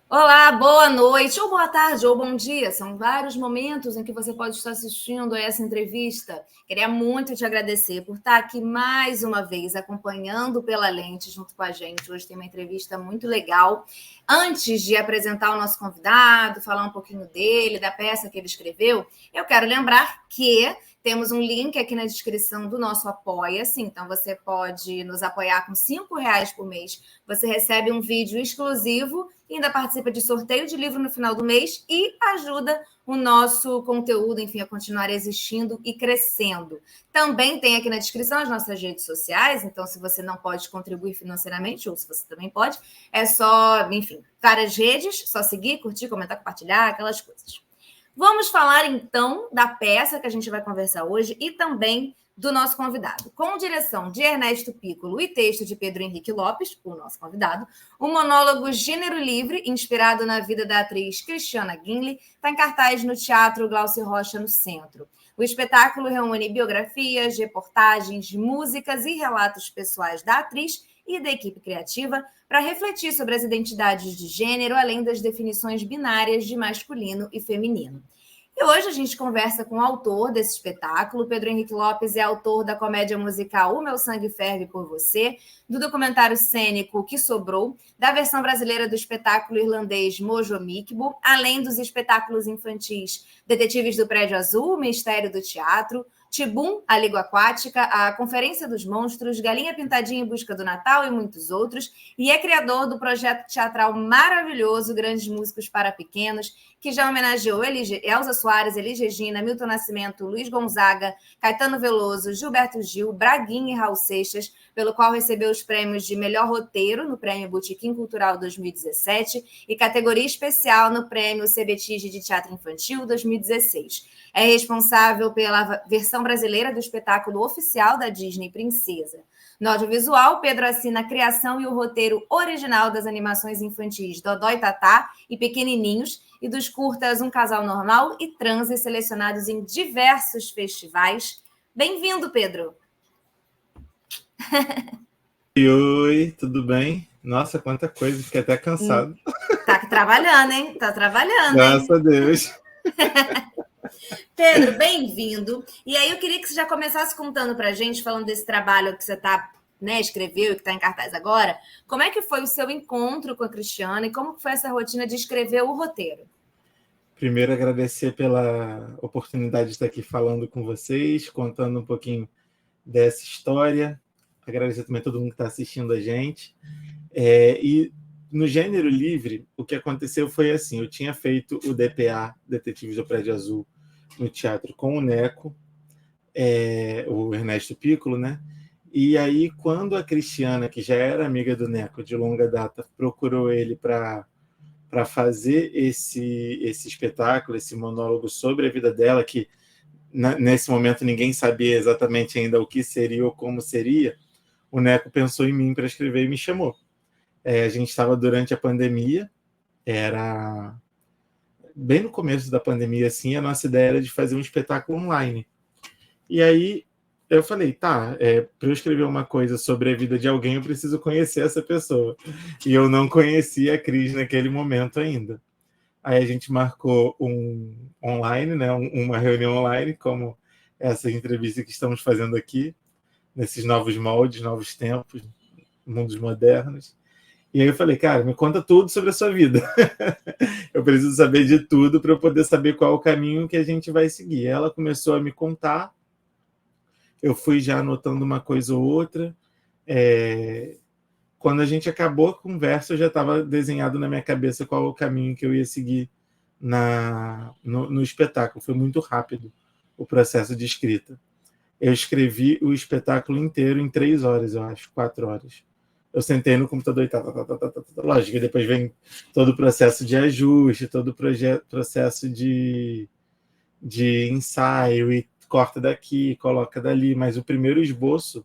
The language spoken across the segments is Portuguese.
Olá, boa noite, ou boa tarde, ou bom dia. São vários momentos em que você pode estar assistindo a essa entrevista. Queria muito te agradecer por estar aqui mais uma vez, acompanhando pela lente junto com a gente. Hoje tem uma entrevista muito legal. Antes de apresentar o nosso convidado, falar um pouquinho dele, da peça que ele escreveu, eu quero lembrar que temos um link aqui na descrição do nosso Apoia-se, então você pode nos apoiar com R$ 5 por mês. Você recebe um vídeo exclusivo, ainda participa de sorteio de livro no final do mês e ajuda o nosso conteúdo, enfim, a continuar existindo e crescendo. Também tem aqui na descrição as nossas redes sociais, então se você não pode contribuir financeiramente, ou se você também pode, é só, enfim, várias redes, só seguir, curtir, comentar, compartilhar, aquelas coisas. Vamos falar, então, da peça que a gente vai conversar hoje e também do nosso convidado. Com direção de Ernesto Piccolo e texto de Pedro Henrique Lopes, o nosso convidado, o monólogo Gênero Livre, inspirado na vida da atriz Cristiana Ginley, está em cartaz no Teatro Glaucio Rocha, no Centro. O espetáculo reúne biografias, reportagens, músicas e relatos pessoais da atriz e da equipe criativa para refletir sobre as identidades de gênero, além das definições binárias de masculino e feminino. E hoje a gente conversa com o autor desse espetáculo. Pedro Henrique Lopes é autor da comédia musical O Meu Sangue Ferve por Você, do documentário cênico Que Sobrou, da versão brasileira do espetáculo irlandês Mojo Mikbo, além dos espetáculos infantis Detetives do Prédio Azul, Mistério do Teatro, Tibum, a Língua Aquática, a Conferência dos Monstros, Galinha Pintadinha em Busca do Natal e muitos outros, e é criador do projeto teatral maravilhoso Grandes Músicos para Pequenos, que já homenageou Elza Soares, Elis Regina, Milton Nascimento, Luiz Gonzaga, Caetano Veloso, Gilberto Gil, Braguinha e Raul Seixas, pelo qual recebeu os prêmios de Melhor Roteiro no Prêmio Botequim Cultural 2017 e categoria especial no Prêmio CBTIG de Teatro Infantil 2016. É responsável pela versão brasileira do espetáculo oficial da Disney Princesa. No audiovisual, Pedro assina a criação e o roteiro original das animações infantis Dodó e Tatá e Pequenininhos e dos curtas Um Casal Normal e Transe, selecionados em diversos festivais. Bem-vindo, Pedro! Oi, tudo bem? Nossa, quanta coisa, fiquei até cansado. Tá trabalhando, hein? Tá trabalhando, Graças hein? a Deus. Pedro, bem-vindo. E aí eu queria que você já começasse contando pra gente, falando desse trabalho que você tá, né, escreveu e que está em cartaz agora. Como é que foi o seu encontro com a Cristiana e como foi essa rotina de escrever o roteiro? Primeiro, agradecer pela oportunidade de estar aqui falando com vocês, contando um pouquinho dessa história. Agradecer também a todo mundo que está assistindo a gente. E no Gênero Livre, o que aconteceu foi assim: eu tinha feito o DPA, Detetives do Prédio Azul, no teatro com o Neco, o Ernesto Piccolo, né? E aí, quando a Cristiana, que já era amiga do Neco de longa data, procurou ele para fazer esse espetáculo, esse monólogo sobre a vida dela, que nesse momento ninguém sabia exatamente ainda o que seria ou como seria, o Neco pensou em mim para escrever e me chamou. A gente estava durante a pandemia, era bem no começo da pandemia, assim, a nossa ideia era de fazer um espetáculo online. E aí eu falei, tá, para eu escrever uma coisa sobre a vida de alguém, eu preciso conhecer essa pessoa. E eu não conhecia a Cris naquele momento ainda. Aí a gente marcou online, né, uma reunião online, como essa entrevista que estamos fazendo aqui, nesses novos moldes, novos tempos, mundos modernos. E aí eu falei, cara, me conta tudo sobre a sua vida. Eu preciso saber de tudo para eu poder saber qual é o caminho que a gente vai seguir. Ela começou a me contar, eu fui já anotando uma coisa ou outra. Quando a gente acabou a conversa, eu já estava desenhado na minha cabeça qual é o caminho que eu ia seguir no espetáculo. Foi muito rápido o processo de escrita. Eu escrevi o espetáculo inteiro em 3 horas, eu acho, 4 horas. Eu sentei no computador e lógico, e depois vem todo o processo de ajuste, todo o processo de ensaio, e corta daqui, coloca dali, mas o primeiro esboço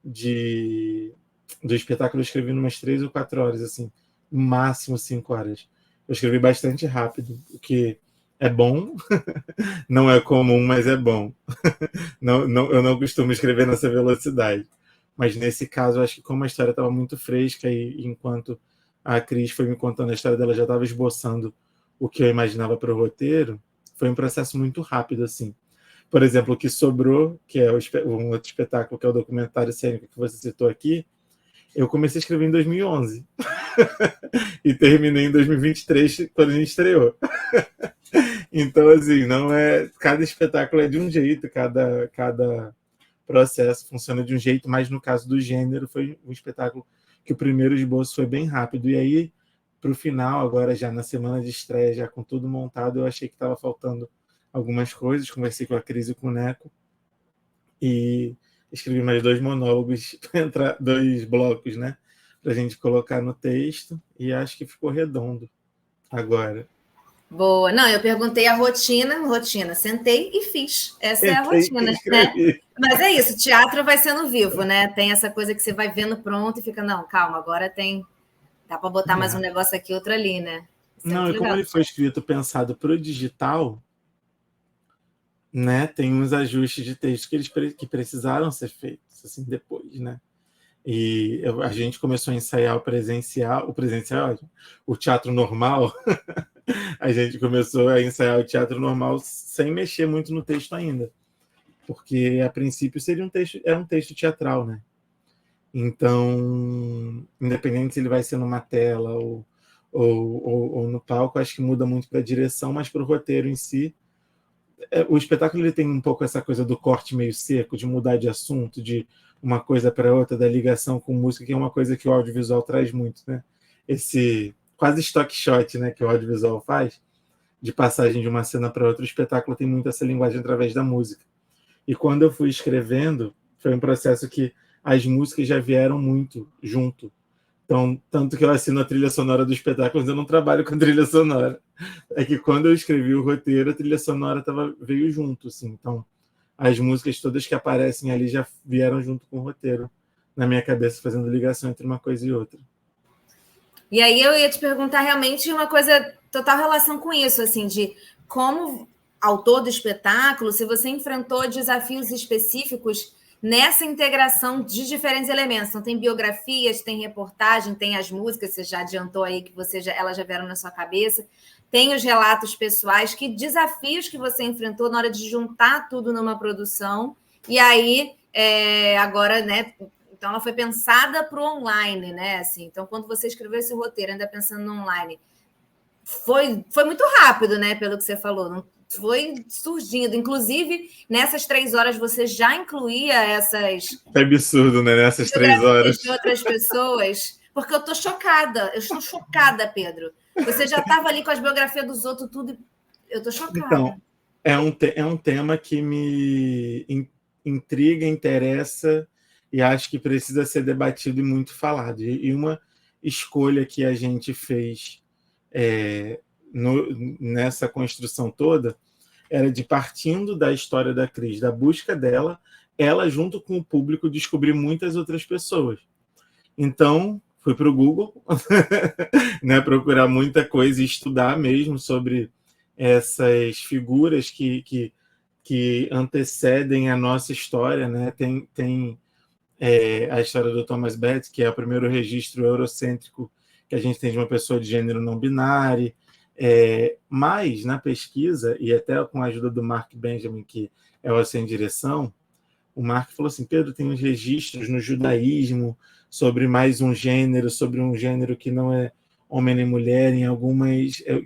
do espetáculo eu escrevi em umas 3 ou 4 horas, assim, no máximo 5 horas. Eu escrevi bastante rápido, o que é bom, não é comum, mas é bom. Eu não costumo escrever nessa velocidade. Mas nesse caso, eu acho que como a história estava muito fresca e enquanto a Cris foi me contando a história dela, já estava esboçando o que eu imaginava para o roteiro, foi um processo muito rápido, assim. Por exemplo, o que sobrou, que é um outro espetáculo, que é o documentário cênico que você citou aqui, eu comecei a escrever em 2011 e terminei em 2023, quando a gente estreou. Então, assim, não é. Cada espetáculo é de um jeito, cada processo funciona de um jeito, mas no caso do gênero, foi um espetáculo que o primeiro esboço foi bem rápido. E aí, para o final, agora já na semana de estreia, já com tudo montado, eu achei que estava faltando algumas coisas. Conversei com a Cris e com o Neco e escrevi mais 2 monólogos, dois blocos, né? Para a gente colocar no texto, e acho que ficou redondo agora. Boa. Não, eu perguntei a rotina, sentei e fiz. Essa é a rotina, né? Mas é isso, teatro vai sendo vivo, né? Tem essa coisa que você vai vendo pronto e fica, não, calma, agora dá para botar mais um negócio aqui, outro ali, né? Isso não, e como ele foi escrito, pensado para o digital, né? Tem uns ajustes de texto que precisaram ser feitos, assim, depois, né? E a gente começou a ensaiar o presencial, o teatro normal. A gente começou a ensaiar o teatro normal sem mexer muito no texto ainda, porque a princípio seria um texto teatral, né? Então, independente se ele vai ser numa tela ou no palco, acho que muda muito para a direção, mas para o roteiro em si, o espetáculo ele tem um pouco essa coisa do corte meio seco, de mudar de assunto, de uma coisa para outra, da ligação com música, que é uma coisa que o audiovisual traz muito, né? Esse quase stock shot, né, que o audiovisual faz, de passagem de uma cena para outra. O espetáculo tem muito essa linguagem através da música. E quando eu fui escrevendo, foi um processo que as músicas já vieram muito junto. Então, tanto que eu assino a trilha sonora do espetáculo, mas eu não trabalho com trilha sonora. É que quando eu escrevi o roteiro, a trilha sonora veio junto, assim. Então, as músicas todas que aparecem ali já vieram junto com o roteiro, na minha cabeça, fazendo ligação entre uma coisa e outra. E aí eu ia te perguntar realmente uma coisa, total relação com isso, assim, de como autor do espetáculo, se você enfrentou desafios específicos nessa integração de diferentes elementos. Então, tem biografias, tem reportagem, tem as músicas, você já adiantou aí que elas já vieram na sua cabeça, tem os relatos pessoais, que desafios que você enfrentou na hora de juntar tudo numa produção, e aí, agora, né, então ela foi pensada para o online, né, assim, então quando você escreveu esse roteiro, ainda pensando no online, foi muito rápido, né, pelo que você falou, não foi surgindo. Inclusive, nessas 3 horas você já incluía essas... É absurdo, né? Nessas 3 horas. De outras pessoas, porque eu estou chocada, Pedro. Você já estava ali com as biografias dos outros, tudo. Eu estou chocada. Então, é um tema que me intriga, interessa e acho que precisa ser debatido e muito falado. E uma escolha que a gente fez nessa construção toda era de, partindo da história da Cris, da busca dela, ela, junto com o público, descobrir muitas outras pessoas. Então, fui para o Google, né, procurar muita coisa e estudar mesmo sobre essas figuras que antecedem a nossa história, né? Tem a história do Thomas Betts, que é o primeiro registro eurocêntrico que a gente tem de uma pessoa de gênero não binário, mas na pesquisa, e até com a ajuda do Mark Benjamin, que é o Sem Direção, o Mark falou assim: Pedro, tem uns registros no judaísmo sobre mais um gênero, sobre um gênero que não é homem nem mulher, em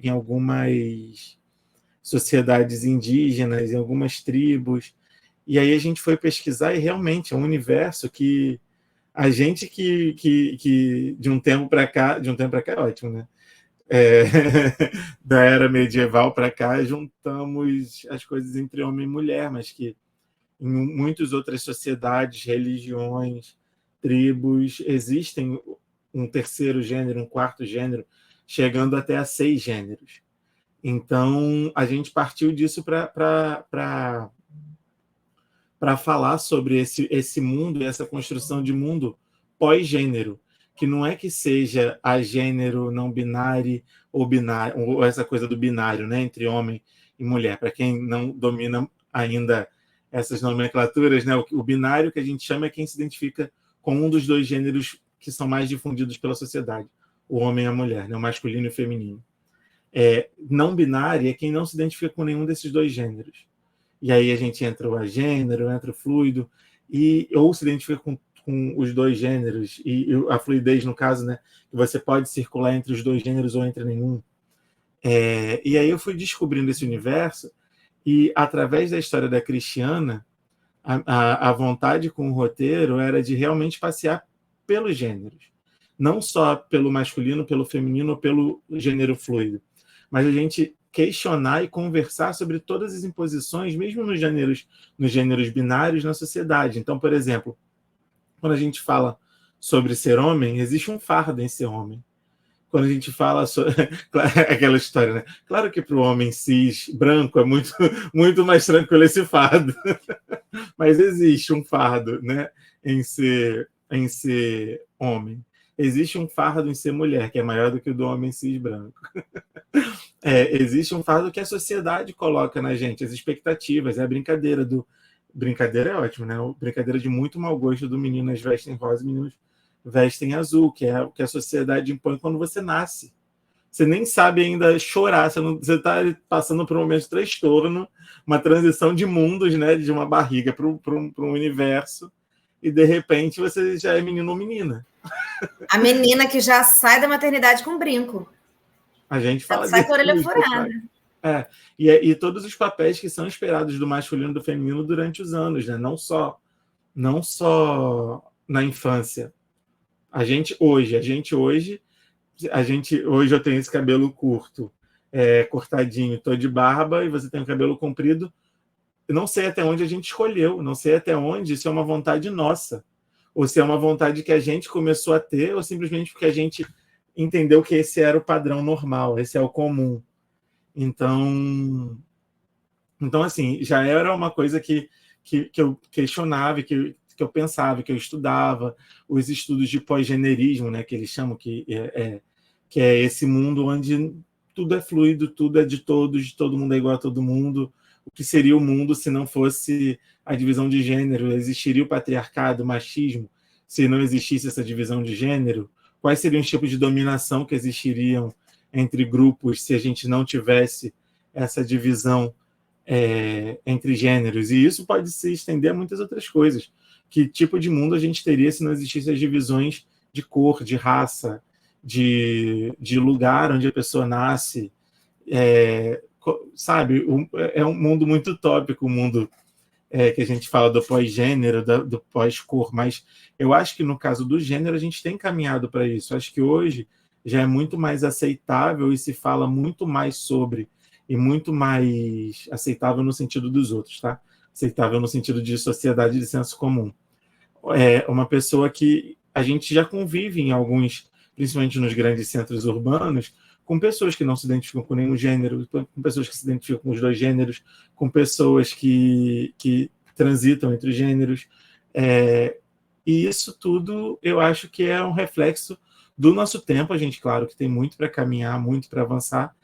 algumas sociedades indígenas, em algumas tribos. E aí a gente foi pesquisar e realmente é um universo que a gente que de um tempo para cá é ótimo, né? Da era medieval para cá, juntamos as coisas entre homem e mulher, mas que em muitas outras sociedades, religiões, tribos, existem um terceiro gênero, um quarto gênero, chegando até a 6 gêneros. Então, a gente partiu disso para falar sobre esse mundo, essa construção de mundo pós-gênero, que não é que seja a gênero não binário ou essa coisa do binário, né, entre homem e mulher. Para quem não domina ainda essas nomenclaturas, né, o binário que a gente chama é quem se identifica com um dos 2 gêneros que são mais difundidos pela sociedade, o homem e a mulher, né? O masculino e o feminino. Não binário é quem não se identifica com nenhum desses dois gêneros. E aí a gente entra o agênero, entra o fluido, ou se identifica com os dois gêneros, e a fluidez, no caso, né, que você pode circular entre os dois gêneros ou entre nenhum. E aí eu fui descobrindo esse universo, e através da história da Cristiana, a vontade com o roteiro era de realmente passear pelos gêneros. Não só pelo masculino, pelo feminino ou pelo gênero fluido, mas a gente questionar e conversar sobre todas as imposições, mesmo nos gêneros binários na sociedade. Então, por exemplo, quando a gente fala sobre ser homem, existe um fardo em ser homem. Quando a gente fala sobre aquela história, né? Claro que para o homem cis branco é muito, muito mais tranquilo esse fardo, mas existe um fardo, né, em ser homem. Existe um fardo em ser mulher, que é maior do que o do homem cis branco. Existe um fardo que a sociedade coloca na gente, as expectativas, a brincadeira do... Brincadeira é ótimo, né? Brincadeira de muito mau gosto do meninas vestem rosa e meninos vestem azul, que é o que a sociedade impõe quando você nasce. Você nem sabe ainda chorar, você está passando por um momento de transtorno, uma transição de mundos, né? De uma barriga para um universo, e de repente você já é menino ou menina. A menina que já sai da maternidade com brinco. A gente fala sai com a orelha furada. E todos os papéis que são esperados do masculino e do feminino durante os anos, né? Não só na infância. Hoje eu tenho esse cabelo curto, cortadinho, tô de barba, e você tem o cabelo comprido. Eu não sei até onde a gente escolheu, não sei até onde isso é uma vontade nossa, ou se é uma vontade que a gente começou a ter, ou simplesmente porque a gente entendeu que esse era o padrão normal, esse é o comum. Então assim, já era uma coisa que eu questionava, que eu pensava, que eu estudava, os estudos de pós-generismo, né, que eles chamam, que é esse mundo onde tudo é fluido, tudo é de todos, todo mundo é igual a todo mundo. O que seria o mundo se não fosse a divisão de gênero? Existiria o patriarcado, o machismo, se não existisse essa divisão de gênero? Quais seriam os tipos de dominação que existiriam entre grupos se a gente não tivesse essa divisão entre gêneros? E isso pode se estender a muitas outras coisas. Que tipo de mundo a gente teria se não existissem as divisões de cor, de raça, de lugar onde a pessoa nasce? Sabe, é um mundo muito utópico, o mundo que a gente fala do pós-gênero, do pós-cor, mas eu acho que no caso do gênero a gente tem caminhado para isso. Acho que hoje já é muito mais aceitável e se fala muito mais sobre, e muito mais aceitável no sentido dos outros, tá? Aceitável no sentido de sociedade de senso comum. Uma pessoa que a gente já convive em alguns, principalmente nos grandes centros urbanos, com pessoas que não se identificam com nenhum gênero, com pessoas que se identificam com os dois gêneros, com pessoas que transitam entre os gêneros. E isso tudo eu acho que é um reflexo do nosso tempo. A gente, claro, que tem muito para caminhar, muito para avançar,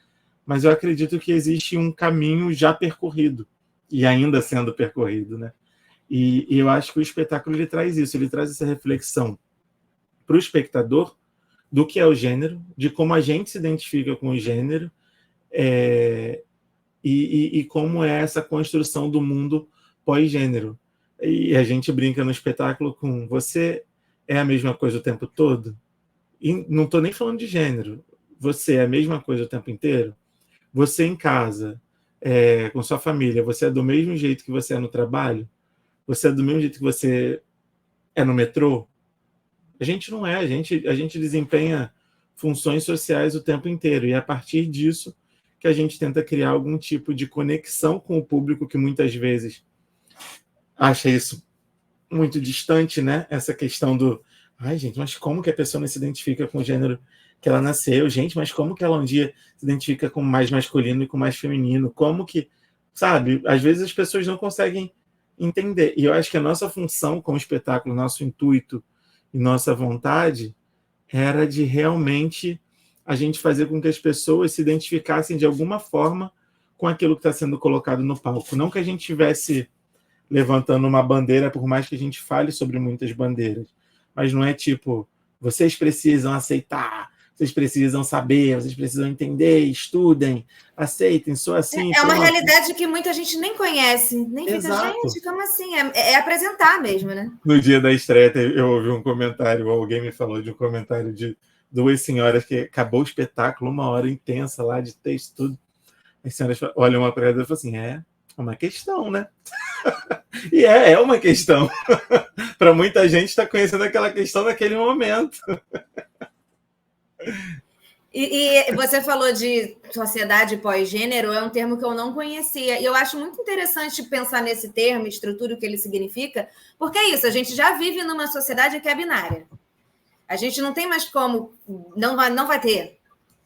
mas eu acredito que existe um caminho já percorrido e ainda sendo percorrido, né? E eu acho que o espetáculo ele traz isso, ele traz essa reflexão para o espectador do que é o gênero, de como a gente se identifica com o gênero, e como é essa construção do mundo pós-gênero. E a gente brinca no espetáculo com: você é a mesma coisa o tempo todo? E não estou nem falando de gênero. Você é a mesma coisa o tempo inteiro? Você em casa, com sua família, você é do mesmo jeito que você é no trabalho? Você é do mesmo jeito que você é no metrô? A gente não é, a gente desempenha funções sociais o tempo inteiro, e é a partir disso que a gente tenta criar algum tipo de conexão com o público, que muitas vezes acha isso muito distante, né? Essa questão do: ai, gente, mas como que a pessoa não se identifica com o gênero que ela nasceu? Gente, mas como que ela um dia se identifica com mais masculino e com mais feminino? Como que, sabe? Às vezes as pessoas não conseguem entender. E eu acho que a nossa função como espetáculo, nosso intuito e nossa vontade era de realmente a gente fazer com que as pessoas se identificassem de alguma forma com aquilo que está sendo colocado no palco. Não que a gente estivesse levantando uma bandeira, por mais que a gente fale sobre muitas bandeiras, mas não é tipo: vocês precisam aceitar vocês precisam saber, vocês precisam entender, estudem, aceitem, sou assim. É uma realidade que muita gente nem conhece, nem fica, gente, como assim? É apresentar mesmo, né? No dia da estreia, eu ouvi um comentário, alguém me falou de um comentário de duas senhoras que acabou o espetáculo, 1 hora intensa lá de texto, tudo. As senhoras olham uma para a outra e falam assim, é uma questão, né? E é uma questão. Para muita gente está conhecendo aquela questão naquele momento. E você falou de sociedade pós-gênero, é um termo que eu não conhecia. E eu acho muito interessante pensar nesse termo, estrutura, o que ele significa, porque é isso, a gente já vive numa sociedade que é binária. A gente não tem mais como, não vai ter.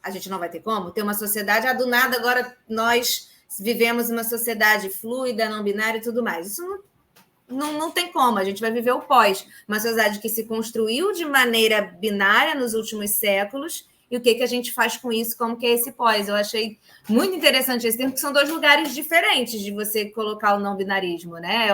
A gente não vai ter como ter uma sociedade, do nada agora nós vivemos uma sociedade fluida, não binária e tudo mais. Isso não tem como, a gente vai viver o pós. Uma sociedade que se construiu de maneira binária nos últimos séculos, e o que a gente faz com isso, como que é esse pós. Eu achei muito interessante esse termo, que são 2 lugares diferentes de você colocar o não binarismo, né?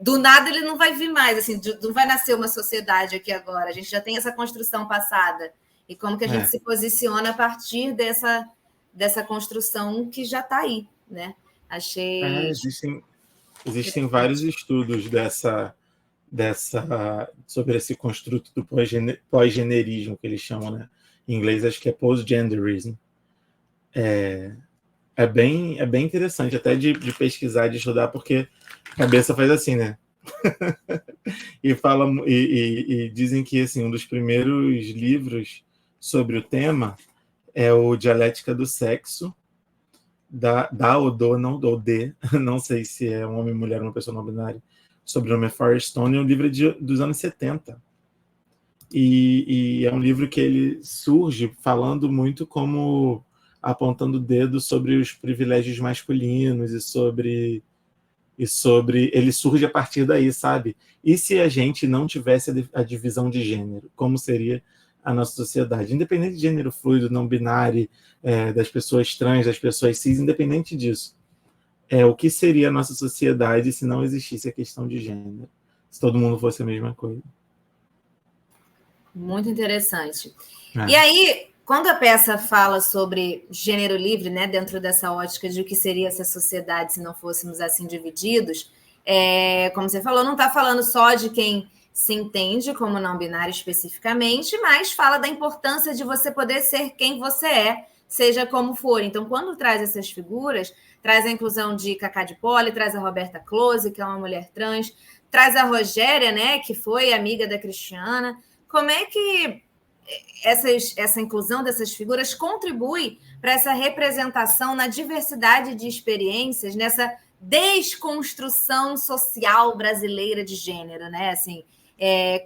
Do nada ele não vai vir mais, assim, não vai nascer uma sociedade aqui agora, a gente já tem essa construção passada. E como que a gente se posiciona a partir dessa construção que já está aí, né? Achei... Existem vários estudos sobre esse construto do pós-generismo, que eles chamam, né? Em inglês, acho que é post-genderism. É bem interessante até de pesquisar, de estudar, porque a cabeça faz assim, né? e dizem que assim, um dos primeiros livros sobre o tema é o Dialética do Sexo, não sei se é um homem, mulher, uma pessoa não binária, o sobrenome é Firestone, é um livro dos anos 70. E é um livro que ele surge falando muito como apontando o dedo sobre os privilégios masculinos e sobre ele surge a partir daí, sabe? E se a gente não tivesse a divisão de gênero, como seria a nossa sociedade? Independente de gênero fluido, não binário, das pessoas trans, das pessoas cis, independente disso, o que seria a nossa sociedade se não existisse a questão de gênero? Se todo mundo fosse a mesma coisa. Muito interessante. E aí, quando a peça fala sobre gênero livre, né, dentro dessa ótica de o que seria essa sociedade se não fôssemos assim divididos, como você falou, não está falando só de quem se entende como não binário especificamente, mas fala da importância de você poder ser quem você é, seja como for. Então, quando traz essas figuras, traz a inclusão de Cacá de Poli, traz a Roberta Close, que é uma mulher trans, traz a Rogéria, né, que foi amiga da Cristiana. Como é que essa inclusão dessas figuras contribui para essa representação na diversidade de experiências, nessa desconstrução social brasileira de gênero, né? Assim,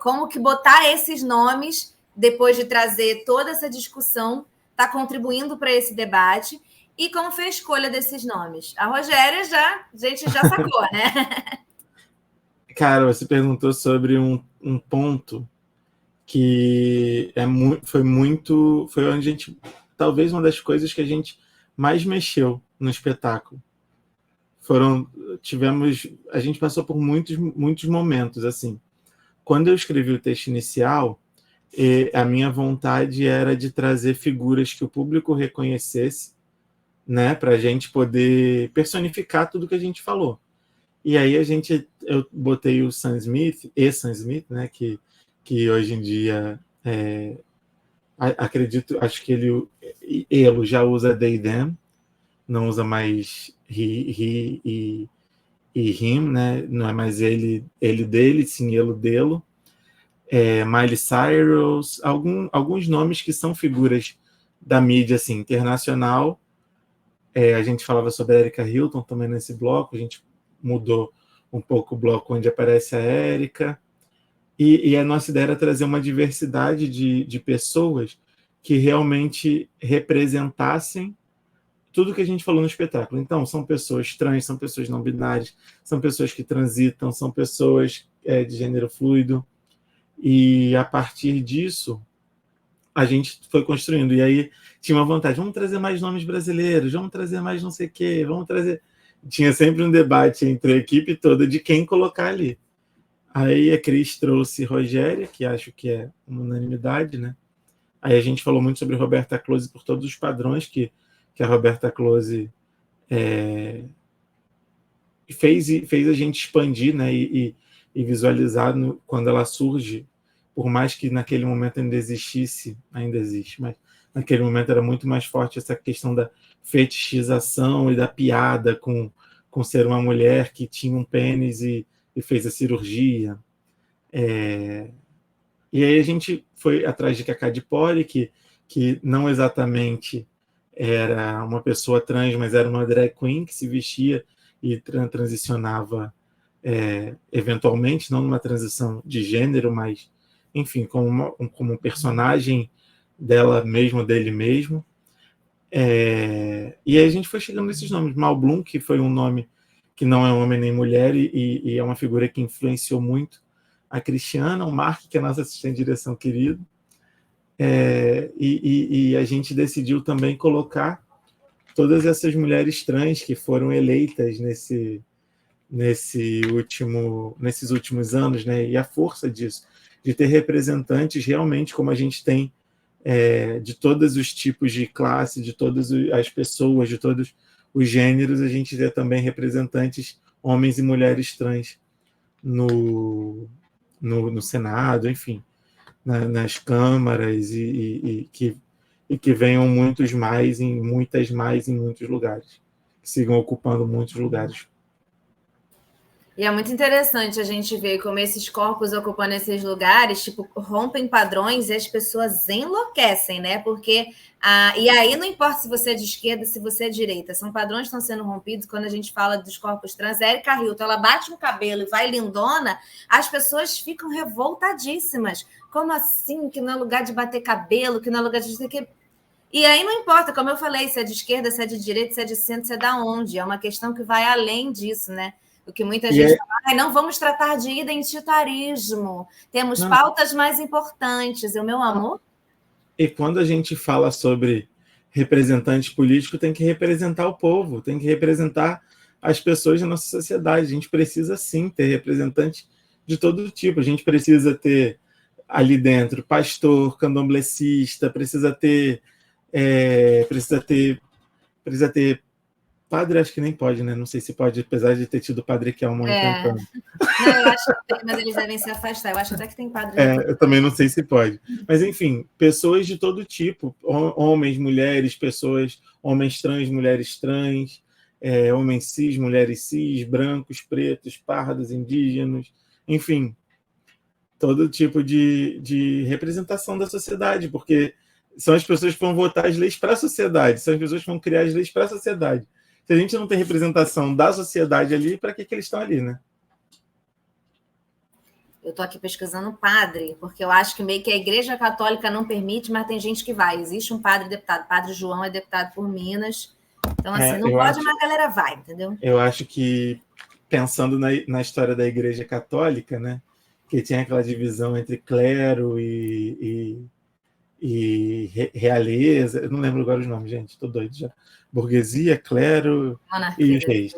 como que botar esses nomes, depois de trazer toda essa discussão, está contribuindo para esse debate, e como foi a escolha desses nomes? A Rogéria a gente já sacou, né? Cara, você perguntou sobre um ponto que foi onde a gente, talvez uma das coisas que a gente mais mexeu no espetáculo. A gente passou por muitos momentos, assim. Quando eu escrevi o texto inicial, a minha vontade era de trazer figuras que o público reconhecesse, né, para a gente poder personificar tudo que a gente falou. E aí eu botei o Sam Smith, né, que hoje em dia acho que ele já usa they, them, não usa mais he e him, né? Não é mais ele dele, sim ele dele. Miley Cyrus, alguns nomes que são figuras da mídia assim, internacional. A gente falava sobre a Erika Hilton também nesse bloco, a gente mudou um pouco o bloco onde aparece a Erika. E a nossa ideia era trazer uma diversidade de pessoas que realmente representassem tudo que a gente falou no espetáculo. Então, são pessoas trans, são pessoas não binárias, são pessoas que transitam, são pessoas de gênero fluido. E a partir disso, a gente foi construindo. E aí tinha uma vontade, vamos trazer mais nomes brasileiros, vamos trazer mais não sei o quê, vamos trazer... Tinha sempre um debate entre a equipe toda de quem colocar ali. Aí a Cris trouxe Rogéria, que acho que é uma unanimidade, né? Aí a gente falou muito sobre Roberta Close por todos os padrões que a Roberta Close fez a gente expandir, né, e visualizar quando ela surge, por mais que naquele momento ainda existe, mas naquele momento era muito mais forte essa questão da fetichização e da piada com ser uma mulher que tinha um pênis e fez a cirurgia. E aí a gente foi atrás de Cacá de Poli, que não exatamente era uma pessoa trans, mas era uma drag queen que se vestia e transicionava eventualmente, não numa transição de gênero, mas, enfim, como um personagem dela mesmo, dele mesmo. E aí a gente foi chegando nesses nomes. Mal Bloom, que foi um nome que não é homem nem mulher e é uma figura que influenciou muito a Cristiana, o Mark, que é nosso assistente de direção querido. E a gente decidiu também colocar todas essas mulheres trans que foram eleitas nesses últimos anos, né? E a força disso, de ter representantes realmente como a gente tem de todos os tipos de classe, de todas as pessoas, de todos os gêneros, a gente ter também representantes homens e mulheres trans no Senado, enfim, nas câmaras, e que venham muitas mais em muitos lugares, que sigam ocupando muitos lugares. E é muito interessante a gente ver como esses corpos ocupando esses lugares, tipo, rompem padrões e as pessoas enlouquecem, né? Porque e aí não importa se você é de esquerda, se você é de direita, são padrões que estão sendo rompidos. Quando a gente fala dos corpos trans, Érica Hilton, ela bate no cabelo e vai lindona, as pessoas ficam revoltadíssimas. Como assim? Que não é lugar de bater cabelo, que não é lugar de... E aí não importa, como eu falei, se é de esquerda, se é de direita, se é de centro, se é da onde. É uma questão que vai além disso, né? O que muita gente fala, não vamos tratar de identitarismo, temos pautas mais importantes. Meu amor. E quando a gente fala sobre representante político, tem que representar o povo, tem que representar as pessoas da nossa sociedade. A gente precisa, sim, ter representantes de todo tipo. A gente precisa ter ali dentro pastor, candomblessista, precisa ter padre, acho que nem pode, né? Não sei se pode, apesar de ter tido padre que é uma tentando. Não, eu acho que tem, mas eles devem se afastar. Eu acho até que tem padre. Eu também não sei se pode. Mas, enfim, pessoas de todo tipo, homens, mulheres, homens trans, mulheres trans, homens cis, mulheres cis, brancos, pretos, pardos, indígenas, enfim, todo tipo de representação da sociedade, porque são as pessoas que vão votar as leis para a sociedade, são as pessoas que vão criar as leis para a sociedade. Se a gente não tem representação da sociedade ali, para que eles estão ali, né? Eu estou aqui pesquisando padre, porque eu acho que meio que a Igreja Católica não permite, mas tem gente que vai. Existe um padre deputado. Padre João é deputado por Minas. Então, assim, não pode, mas a galera vai, entendeu? Eu acho que, pensando na história da Igreja Católica, né, que tinha aquela divisão entre clero e realeza, eu não lembro agora os nomes, gente, estou doido já. Burguesia, clero e os reis.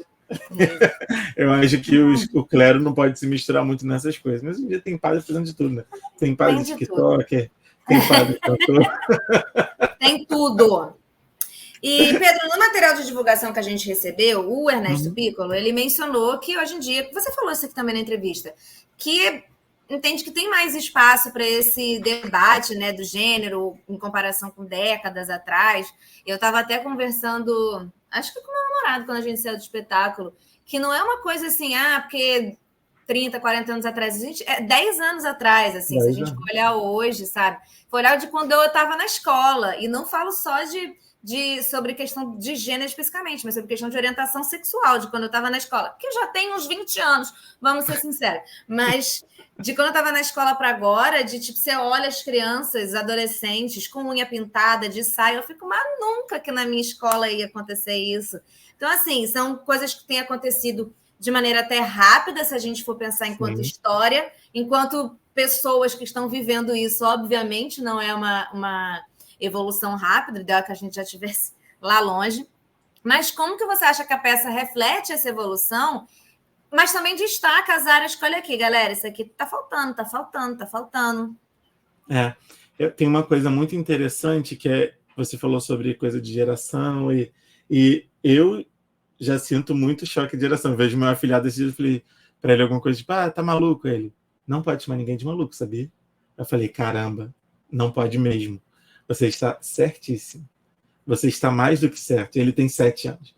Eu acho que o clero não pode se misturar muito nessas coisas, mas um dia tem padre fazendo de tudo, né? Tem padre de TikToker, tem padre cantor. Tem tudo. E, Pedro, no material de divulgação que a gente recebeu, o Ernesto Piccolo, ele mencionou que hoje em dia, você falou isso aqui também na entrevista, que entende que tem mais espaço para esse debate, né, do gênero em comparação com décadas atrás. Eu estava até conversando, acho que com meu namorado, quando a gente saiu do espetáculo, que não é uma coisa assim, porque 30, 40 anos atrás, 10 anos atrás, assim, se a gente for olhar hoje, sabe? For olhar de quando eu estava na escola, e não falo só sobre questão de gênero especificamente, mas sobre questão de orientação sexual, de quando eu estava na escola, que eu já tenho uns 20 anos, vamos ser sinceros, mas de quando eu estava na escola para agora, de tipo, você olha as crianças, adolescentes, com unha pintada, de saia, eu fico, mas nunca que na minha escola ia acontecer isso. Então, assim, são coisas que têm acontecido de maneira até rápida, se a gente for pensar enquanto história, enquanto pessoas que estão vivendo isso, obviamente, não é uma evolução rápida, ideal que a gente já estivesse lá longe. Mas como que você acha que a peça reflete essa evolução, mas também destaca as áreas que, olha aqui, galera, isso aqui tá faltando. Tem uma coisa muito interessante que é, você falou sobre coisa de geração e eu já sinto muito choque de geração. Eu vejo meu afilhado esse dia, eu falei para ele alguma coisa tipo, tá maluco? Ele, não pode chamar ninguém de maluco, sabia? Eu falei, caramba, não pode mesmo. Você está certíssimo. Você está mais do que certo. Ele tem 7 anos.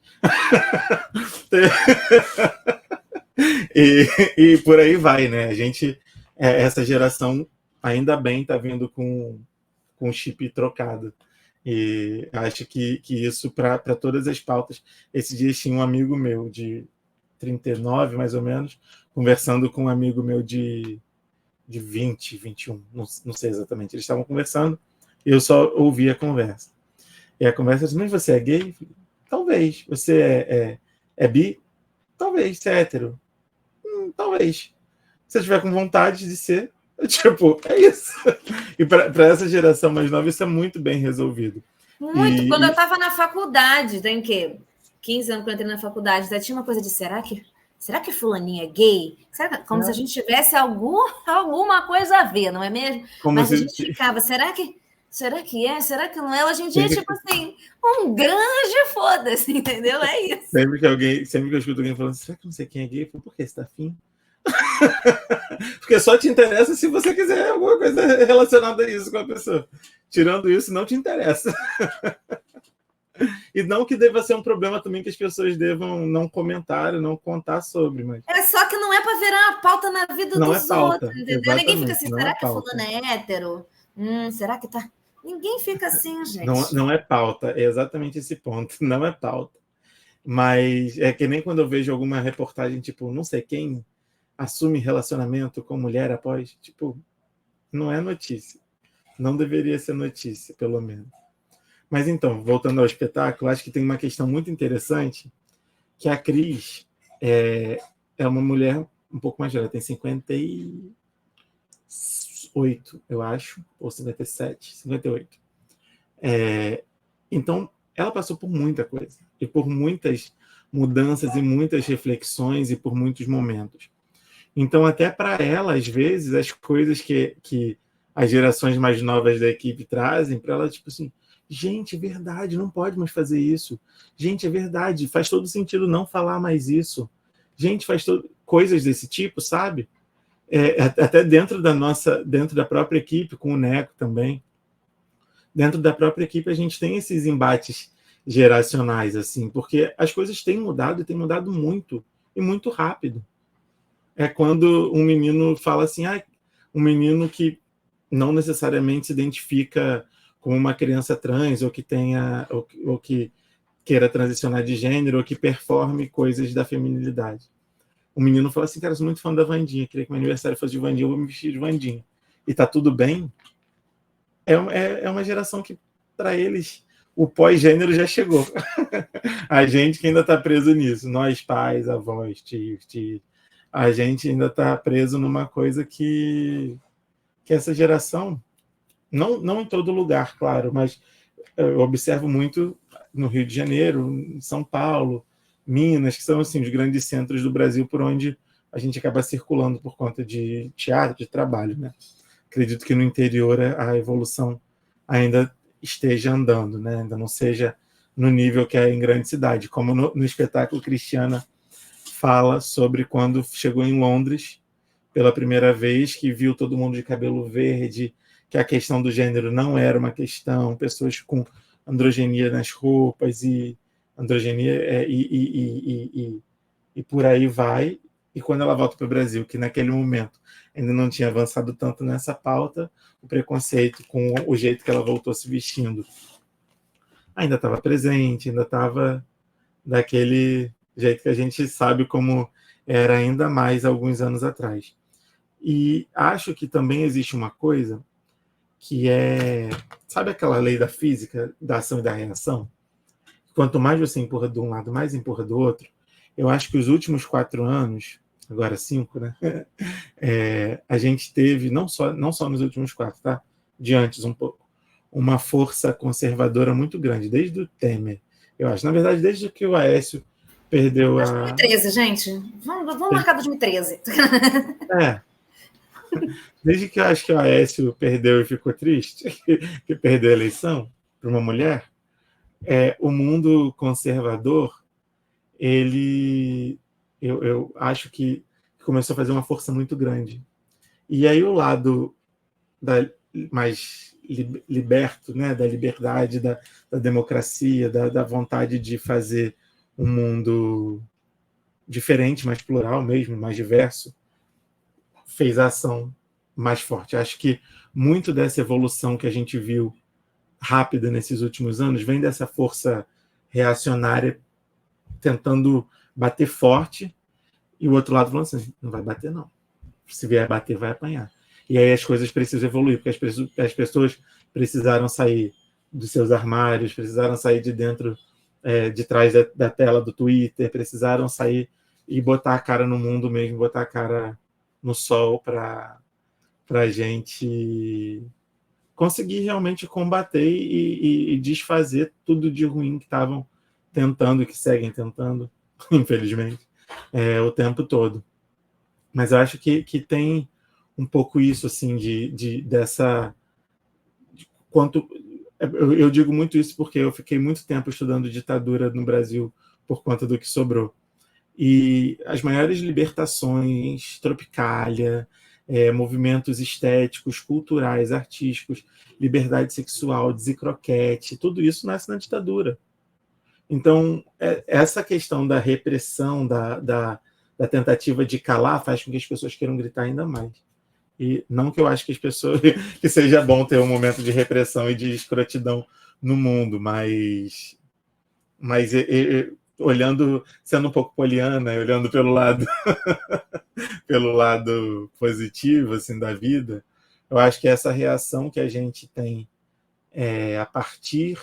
e por aí vai, né? A gente, essa geração, ainda bem, está vindo com o chip trocado. E acho que isso para todas as pautas. Esse dia tinha um amigo meu de 39, mais ou menos, conversando com um amigo meu de 20, 21, não sei exatamente. Eles estavam conversando e eu só ouvi a conversa. E a conversa disse, mas você é gay? Talvez. Você é bi? Talvez. Você é hétero? Talvez. Se você tiver com vontade de ser, tipo, é isso. E para essa geração mais nova, isso é muito bem resolvido. Muito. Quando eu estava na faculdade, tem o quê? 15 anos que eu entrei na faculdade, já tinha uma coisa de será que fulaninha é gay? Como se a gente tivesse alguma coisa a ver, não é mesmo? Mas a gente ficava, será que é? Será que não é? Hoje em dia, tipo assim, um grande foda-se, entendeu? É isso. Sempre que eu escuto alguém falando, será que não sei quem é gay? Eu falo, por que você tá afim? Porque só te interessa se você quiser alguma coisa relacionada a isso com a pessoa. Tirando isso, não te interessa. E não que deva ser um problema também que as pessoas devam não comentar, não contar sobre, mas... É só que não é para virar uma pauta na vida não dos pauta, outros, entendeu? Ninguém fica assim, será que pauta. fulano é hétero? Será que tá... Ninguém fica assim, gente. Não é pauta, é exatamente esse ponto. Não é pauta. Mas é que nem quando eu vejo alguma reportagem, tipo, não sei quem assume relacionamento com mulher após, tipo, não é notícia. Não deveria ser notícia, pelo menos. Mas então, voltando ao espetáculo, acho que tem uma questão muito interessante, que a Cris é uma mulher um pouco mais velha, tem 58, eu acho, ou 57, 58. Então, ela passou por muita coisa, e por muitas mudanças, e muitas reflexões, e por muitos momentos. Então, até para ela, às vezes, as coisas que as gerações mais novas da equipe trazem, para ela, tipo assim, gente, é verdade, não pode mais fazer isso. Gente, é verdade, faz todo sentido não falar mais isso. Gente, coisas desse tipo, sabe? Até dentro da própria equipe, com o Neco também. Dentro da própria equipe, a gente tem esses embates geracionais, assim, porque as coisas têm mudado, e têm mudado muito, e muito rápido. É quando um menino fala assim, um menino que não necessariamente se identifica como uma criança trans, ou que tenha, ou que queira transicionar de gênero, ou que performe coisas da feminilidade. O menino fala assim, cara, eu sou muito fã da Wandinha, queria que meu aniversário fosse de Wandinha, eu vou me vestir de Wandinha. E tá tudo bem? É uma geração que, para eles, o pós-gênero já chegou. A gente que ainda está preso nisso, nós pais, avós, tios, a gente ainda está preso numa coisa que essa geração, não em todo lugar, claro, mas eu observo muito no Rio de Janeiro, em São Paulo, Minas, que são assim, os grandes centros do Brasil por onde a gente acaba circulando por conta de teatro, de trabalho, né? Acredito que no interior a evolução ainda esteja andando, né? Ainda não seja no nível que é em grande cidade, como no espetáculo Cristiana fala sobre quando chegou em Londres pela primeira vez, que viu todo mundo de cabelo verde, que a questão do gênero não era uma questão, pessoas com androgenia nas roupas, e androgenia e por aí vai. E quando ela volta para o Brasil, que naquele momento ainda não tinha avançado tanto nessa pauta, o preconceito com o jeito que ela voltou se vestindo ainda estava presente, ainda estava daquele jeito que a gente sabe como era ainda mais alguns anos atrás. E acho que também existe uma coisa que sabe aquela lei da física, da ação e da reação? Quanto mais você empurra de um lado, mais empurra do outro. Eu acho que os últimos 4 anos, agora 5, né? A gente teve, não só nos últimos 4, tá? De antes um pouco, uma força conservadora muito grande, desde o Temer, eu acho. Na verdade, desde que o Aécio perdeu 2013, gente. Vamos marcar 2013. Desde que eu acho que o Aécio perdeu e ficou triste, que perdeu a eleição para uma mulher, o mundo conservador, eu acho que começou a fazer uma força muito grande. E aí o lado mais liberto, né, da liberdade, da democracia, da vontade de fazer um mundo diferente, mais plural mesmo, mais diverso, fez a ação mais forte. Acho que muito dessa evolução que a gente viu rápida nesses últimos anos vem dessa força reacionária tentando bater forte e o outro lado falando assim, não vai bater não. Se vier bater, vai apanhar. E aí as coisas precisam evoluir, porque as pessoas precisaram sair dos seus armários, precisaram sair de dentro, de trás da tela do Twitter, precisaram sair e botar a cara no mundo mesmo, botar a cara no sol para a gente conseguir realmente combater e desfazer tudo de ruim que estavam tentando, que seguem tentando, infelizmente, o tempo todo. Mas eu acho que tem um pouco isso, assim, dessa... quanto eu digo muito isso porque eu fiquei muito tempo estudando ditadura no Brasil por conta do que sobrou. E as maiores libertações, Tropicália, movimentos estéticos, culturais, artísticos, liberdade sexual, Croquete, tudo isso nasce na ditadura. Então, essa questão da repressão, da tentativa de calar, faz com que as pessoas queiram gritar ainda mais. E não que eu acho que as pessoas que seja bom ter um momento de repressão e de escrotidão no mundo, mas olhando, sendo um pouco poliana, olhando pelo lado pelo lado positivo assim da vida, eu acho que essa reação que a gente tem a partir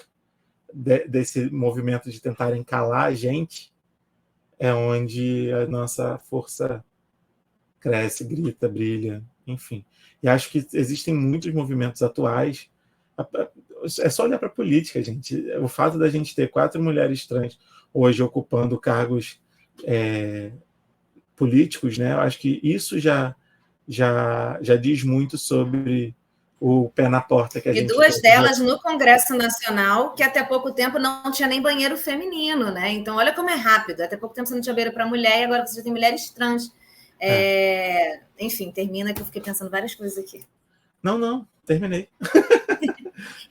desse movimento de tentarem calar a gente é onde a nossa força cresce, grita, brilha, enfim. E acho que existem muitos movimentos atuais. É só olhar para a política, gente. O fato da gente ter 4 mulheres trans hoje ocupando cargos políticos, né? Eu acho que isso já diz muito sobre o pé na porta que a e gente... duas delas no Congresso Nacional, que até pouco tempo não tinha nem banheiro feminino, né? Então, olha como é rápido. Até pouco tempo você não tinha banheiro para mulher e agora você já tem mulheres trans. Enfim, termina que eu fiquei pensando várias coisas aqui. Não, terminei.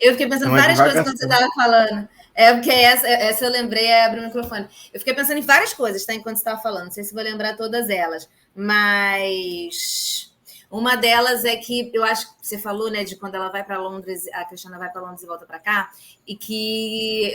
Eu fiquei pensando várias coisas quando você estava falando. Porque essa eu lembrei, abri o microfone. Eu fiquei pensando em várias coisas, tá? Enquanto você estava falando. Não sei se vou lembrar todas elas. Mas uma delas é que eu acho que você falou, né, de quando ela vai para Londres, a Cristiana vai para Londres e volta para cá, e que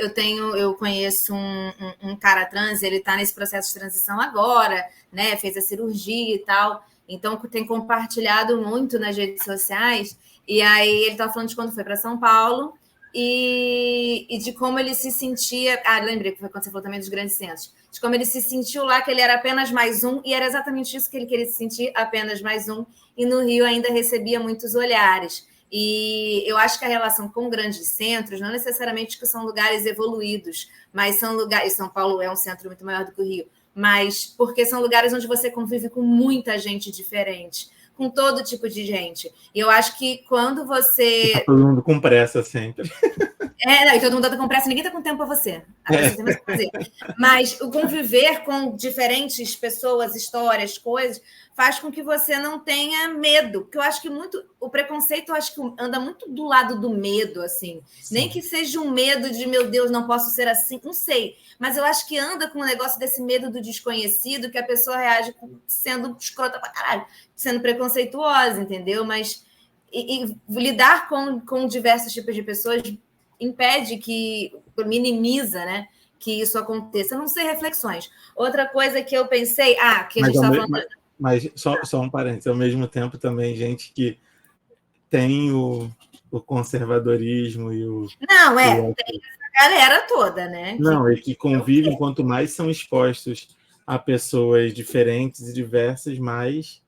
eu conheço um cara trans, ele está nesse processo de transição agora, né? Fez a cirurgia e tal. Então tem compartilhado muito nas redes sociais. E aí ele estava falando de quando foi para São Paulo e de como ele se sentia... lembrei que foi quando você falou também dos grandes centros. De como ele se sentiu lá, que ele era apenas mais um, e era exatamente isso que ele queria se sentir, apenas mais um. E no Rio ainda recebia muitos olhares. E eu acho que a relação com grandes centros, não necessariamente que são lugares evoluídos, mas são lugares... São Paulo é um centro muito maior do que o Rio, mas porque são lugares onde você convive com muita gente diferente, com todo tipo de gente. E eu acho que quando você... Tá todo mundo com pressa sempre. Não, e todo mundo está com pressa, ninguém está com tempo para você. A pessoa tem mais o que fazer. Mas o conviver com diferentes pessoas, histórias, coisas, faz com que você não tenha medo. Porque eu acho que o preconceito, eu acho que anda muito do lado do medo, assim. Sim. Nem que seja um medo de, meu Deus, não posso ser assim, não sei. Mas eu acho que anda com o negócio desse medo do desconhecido, que a pessoa reage sendo escrota pra caralho, sendo preconceituosa, entendeu? Mas e lidar com diversos tipos de pessoas impede minimiza, né, que isso aconteça. Não sei, reflexões. Outra coisa que eu pensei, que a gente estava falando... Mas só um parênteses, ao mesmo tempo também gente que tem o conservadorismo e o... Não, tem essa galera toda, né? Não, e que convivem, quanto mais são expostos a pessoas diferentes e diversas, mais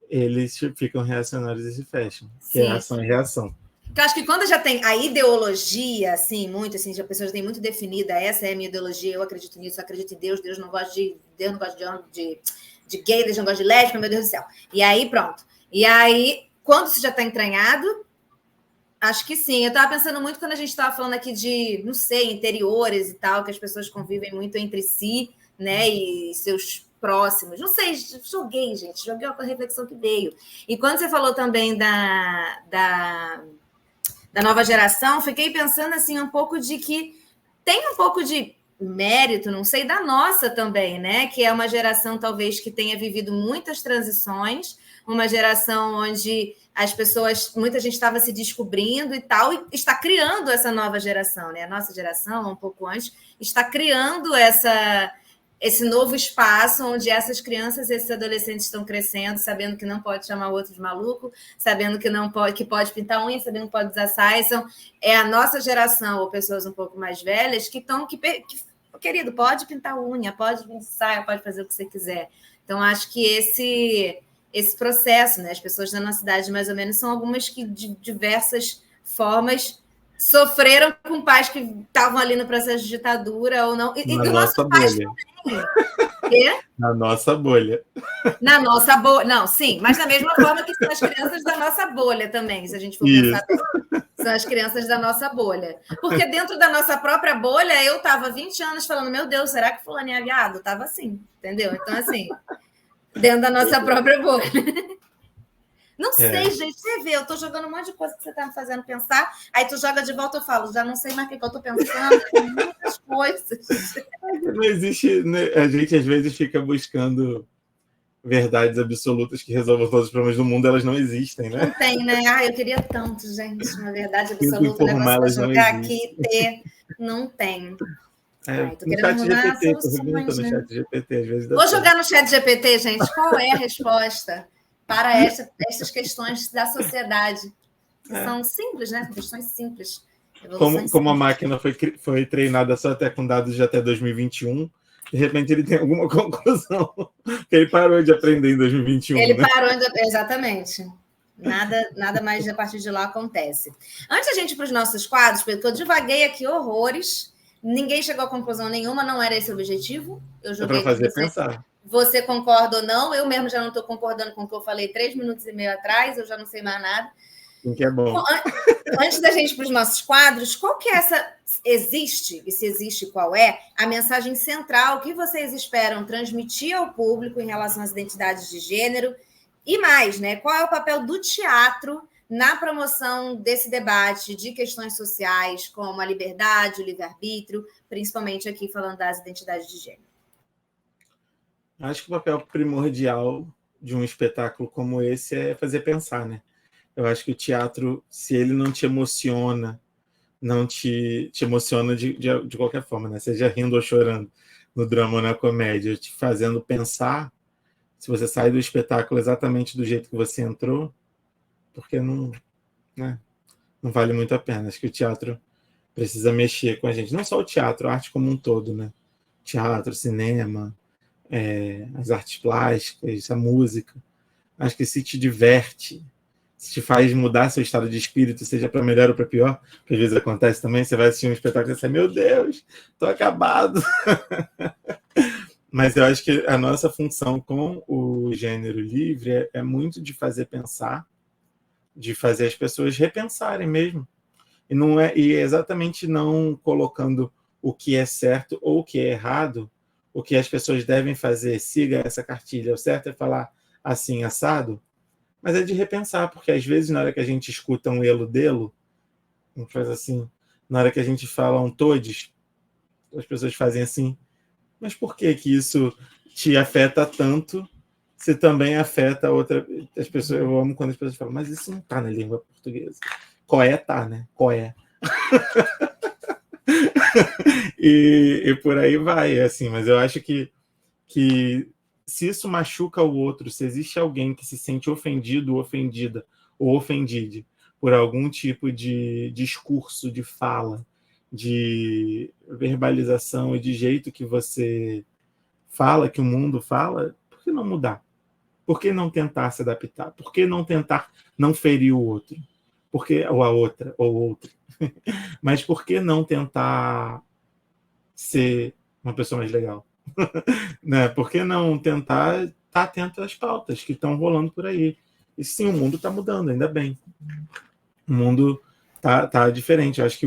eles ficam reacionários e se fecham, que é ação e reação. Eu acho que quando já tem a ideologia, assim, muito, assim, a pessoa já tem muito definida, essa é a minha ideologia, eu acredito nisso, eu acredito em Deus não gosta de gay, Deus não gosta de gay, Deus não gosta de lésbica, meu Deus do céu. E aí, pronto. E aí, quando isso já está entranhado, acho que sim. Eu estava pensando muito quando a gente estava falando aqui de, não sei, interiores e tal, que as pessoas convivem muito entre si, né, e seus próximos. Não sei, joguei, gente, joguei uma reflexão que veio. E quando você falou também da nova geração, fiquei pensando assim um pouco de que tem um pouco de mérito, não sei, da nossa também, né? Que é uma geração talvez que tenha vivido muitas transições, uma geração onde as pessoas, muita gente estava se descobrindo e tal, e está criando essa nova geração, né? A nossa geração, um pouco antes, está criando esse novo espaço onde essas crianças e esses adolescentes estão crescendo, sabendo que não pode chamar o outro de maluco, sabendo que não pode, que pode pintar unha, sabendo que pode usar saia. É a nossa geração, ou pessoas um pouco mais velhas, que estão querido, pode pintar unha, pode pintar saia, pode fazer o que você quiser. Então, acho que esse processo, né? As pessoas da nossa cidade, mais ou menos, são algumas que, de diversas formas, sofreram com pais que estavam ali no processo de ditadura ou não. E Na do nossa nossos pais bolha. também. Quê? Na nossa bolha. Na nossa bolha. Não, sim, mas da mesma forma que são as crianças da nossa bolha também, se a gente for pensar bem. São as crianças da nossa bolha. Porque dentro da nossa própria bolha, eu estava 20 anos falando, meu Deus, será que fulano é viado? Estava assim, entendeu? Então, assim, dentro da nossa própria bolha. Não sei, gente, você vê, eu estou jogando um monte de coisa que você está me fazendo pensar, aí tu joga de volta, eu falo, já não sei mais o que eu estou pensando, tem muitas coisas. Não existe, né? A gente às vezes fica buscando verdades absolutas que resolvam todos os problemas do mundo, elas não existem, né? Não tem, né? Eu queria tanto, gente, uma verdade Sinto absoluta, um negócio para informá-las não jogar existe. aqui e ter. Não tem. Tô No querendo chat arrumar GPT, pergunta soluções, no né? chat GPT, às vezes dá Vou certo. jogar no chat GPT, gente, qual é a resposta para essas questões da sociedade, que são simples, né? Questões simples. Como a máquina foi treinada só até com dados de até 2021, de repente ele tem alguma conclusão. Ele parou de aprender em 2021. Ele né? parou, exatamente. Nada mais a partir de lá acontece. Antes da gente ir para os nossos quadros, porque eu divaguei aqui horrores, ninguém chegou a conclusão nenhuma, não era esse o objetivo. Eu joguei para fazer pensar. Você concorda ou não? Eu mesmo já não estou concordando com o que eu falei 3 minutos e meio atrás, eu já não sei mais nada. Que é bom. Antes da gente ir para os nossos quadros, qual que é existe, e se existe, qual é, a mensagem central que vocês esperam transmitir ao público em relação às identidades de gênero? E mais, né? Qual é o papel do teatro na promoção desse debate de questões sociais, como a liberdade, o livre-arbítrio, principalmente aqui falando das identidades de gênero? Acho que o papel primordial de um espetáculo como esse é fazer pensar, né? Eu acho que o teatro, se ele não te emociona, não te emociona de qualquer forma, né? Seja rindo ou chorando, no drama ou na comédia, te fazendo pensar, se você sai do espetáculo exatamente do jeito que você entrou, porque não, né? Não vale muito a pena. Acho que o teatro precisa mexer com a gente. Não só o teatro, a arte como um todo, né? Teatro, cinema, as artes plásticas, a música. Acho que se te diverte, se te faz mudar seu estado de espírito, seja para melhor ou para pior, que às vezes acontece também, você vai assistir um espetáculo e você meu Deus, tô acabado. Mas eu acho que a nossa função com o gênero livre é muito de fazer pensar, de fazer as pessoas repensarem mesmo. E exatamente não colocando o que é certo ou o que é errado, o que as pessoas devem fazer, siga essa cartilha. O certo é falar assim, assado, mas é de repensar, porque às vezes na hora que a gente escuta um elo-delo, não faz assim, na hora que a gente fala um todes, as pessoas fazem assim, mas por que isso te afeta tanto se também afeta outra... As pessoas, eu amo quando as pessoas falam, mas isso não está na língua portuguesa. Coé tá, né? Coé. e por aí vai, assim, mas eu acho que se isso machuca o outro, se existe alguém que se sente ofendido, ofendida ou ofendide por algum tipo de discurso, de fala, de verbalização e de jeito que você fala, que o mundo fala, por que não mudar? Por que não tentar se adaptar? Por que não tentar não ferir o outro? Ou a outra, ou outro? Mas por que não tentar ser uma pessoa mais legal? Né? Por que não tentar estar atento às pautas que estão rolando por aí? E sim, o mundo está mudando, ainda bem. O mundo tá diferente. Eu acho que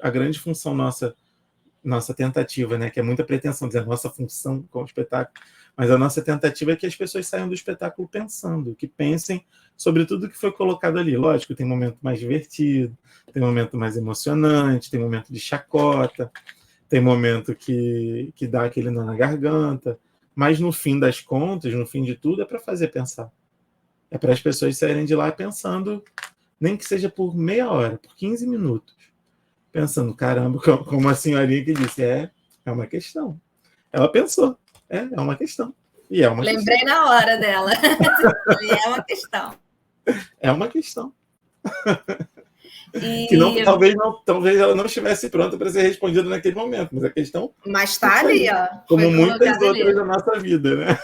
a grande função nossa tentativa, né, que é muita pretensão dizer nossa função com o espetáculo, mas a nossa tentativa é que as pessoas saiam do espetáculo pensando, que pensem sobre tudo que foi colocado ali. Lógico, tem momento mais divertido, tem momento mais emocionante, tem momento de chacota, tem momento que dá aquele nó na garganta, mas no fim das contas, no fim de tudo, é para fazer pensar. É para as pessoas saírem de lá pensando, nem que seja por meia hora, por 15 minutos, pensando, caramba, como a senhorinha que disse, é uma questão. Ela pensou, é uma questão. E é uma Lembrei questão. na hora dela. É uma questão. É uma questão. E... Que talvez ela não estivesse pronta para ser respondida naquele momento, mas a questão. Mas está ali, ó. Como muitas outras da nossa vida, né?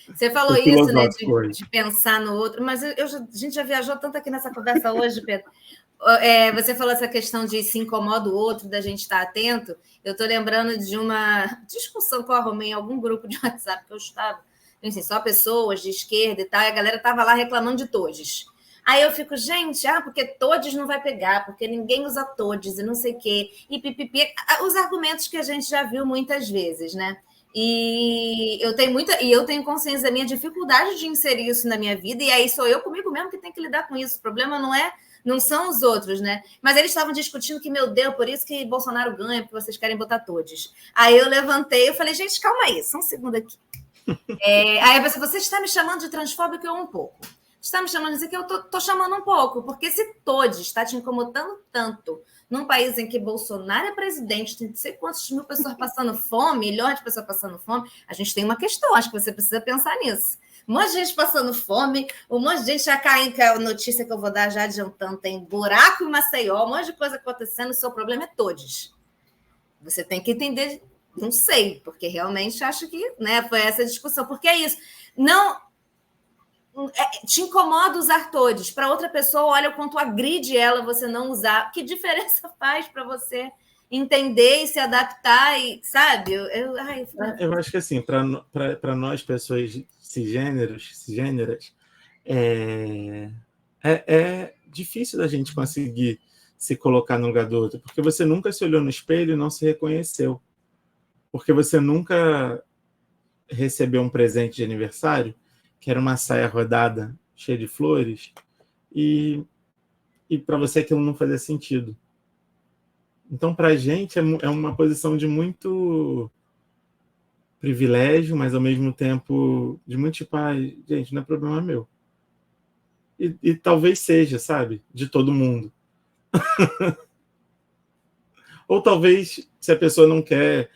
Você falou isso, né, de pensar no outro, mas a gente já viajou tanto aqui nessa conversa hoje, Pedro. Você falou essa questão de se incomoda o outro, da gente estar atento. Eu estou lembrando de uma discussão que eu arrumei em algum grupo de WhatsApp que eu estava, assim, só pessoas de esquerda e tal, e a galera estava lá reclamando de todes. Aí eu fico, gente, porque todes não vai pegar, porque ninguém usa todes e não sei o quê, e pipipi, os argumentos que a gente já viu muitas vezes, né? E eu tenho consciência da minha dificuldade de inserir isso na minha vida, e aí sou eu comigo mesmo que tenho que lidar com isso. O problema não são os outros, né? Mas eles estavam discutindo que, meu Deus, por isso que Bolsonaro ganha, porque vocês querem botar todos. Aí eu levantei e falei, gente, calma aí, só um segundo aqui. Aí você está me chamando de transfóbico um pouco. Está me chamando de dizer que eu tô chamando um pouco, porque se todos está te incomodando tanto num país em que Bolsonaro é presidente, tem não sei quantas mil pessoas passando fome, milhões de pessoas passando fome, a gente tem uma questão, acho que você precisa pensar nisso. Um monte de gente passando fome, um monte de gente já caindo, que é a notícia que eu vou dar já adiantando, tem buraco em Maceió, um monte de coisa acontecendo, o seu problema é todos. Você tem que entender, não sei, porque realmente acho que, né, foi essa discussão, porque é isso. Não te incomoda usar todos. Para outra pessoa, olha o quanto agride ela você não usar. Que diferença faz para você entender e se adaptar, e sabe? Eu acho que assim, para nós, pessoas cisgêneras, é difícil da gente conseguir se colocar no lugar do outro, porque você nunca se olhou no espelho e não se reconheceu. Porque você nunca recebeu um presente de aniversário, que era uma saia rodada, cheia de flores, e para você aquilo não fazia sentido. Então, para a gente, é uma posição de muito privilégio, mas ao mesmo tempo de muito tipo, gente, não é problema meu. E talvez seja, sabe? De todo mundo. Ou talvez, se a pessoa não quer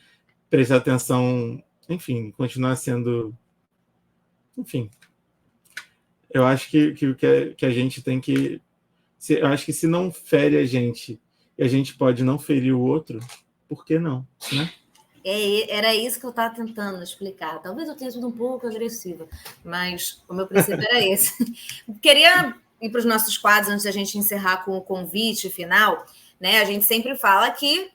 prestar atenção, enfim, continuar sendo... Enfim. Eu acho que a gente tem que... Eu acho que se não fere a gente e a gente pode não ferir o outro, por que não, né? Era isso que eu estava tentando explicar. Talvez eu tenha sido um pouco agressiva, mas o meu princípio era esse. Queria ir para os nossos quadros antes da gente encerrar com o convite final. Né? A gente sempre fala que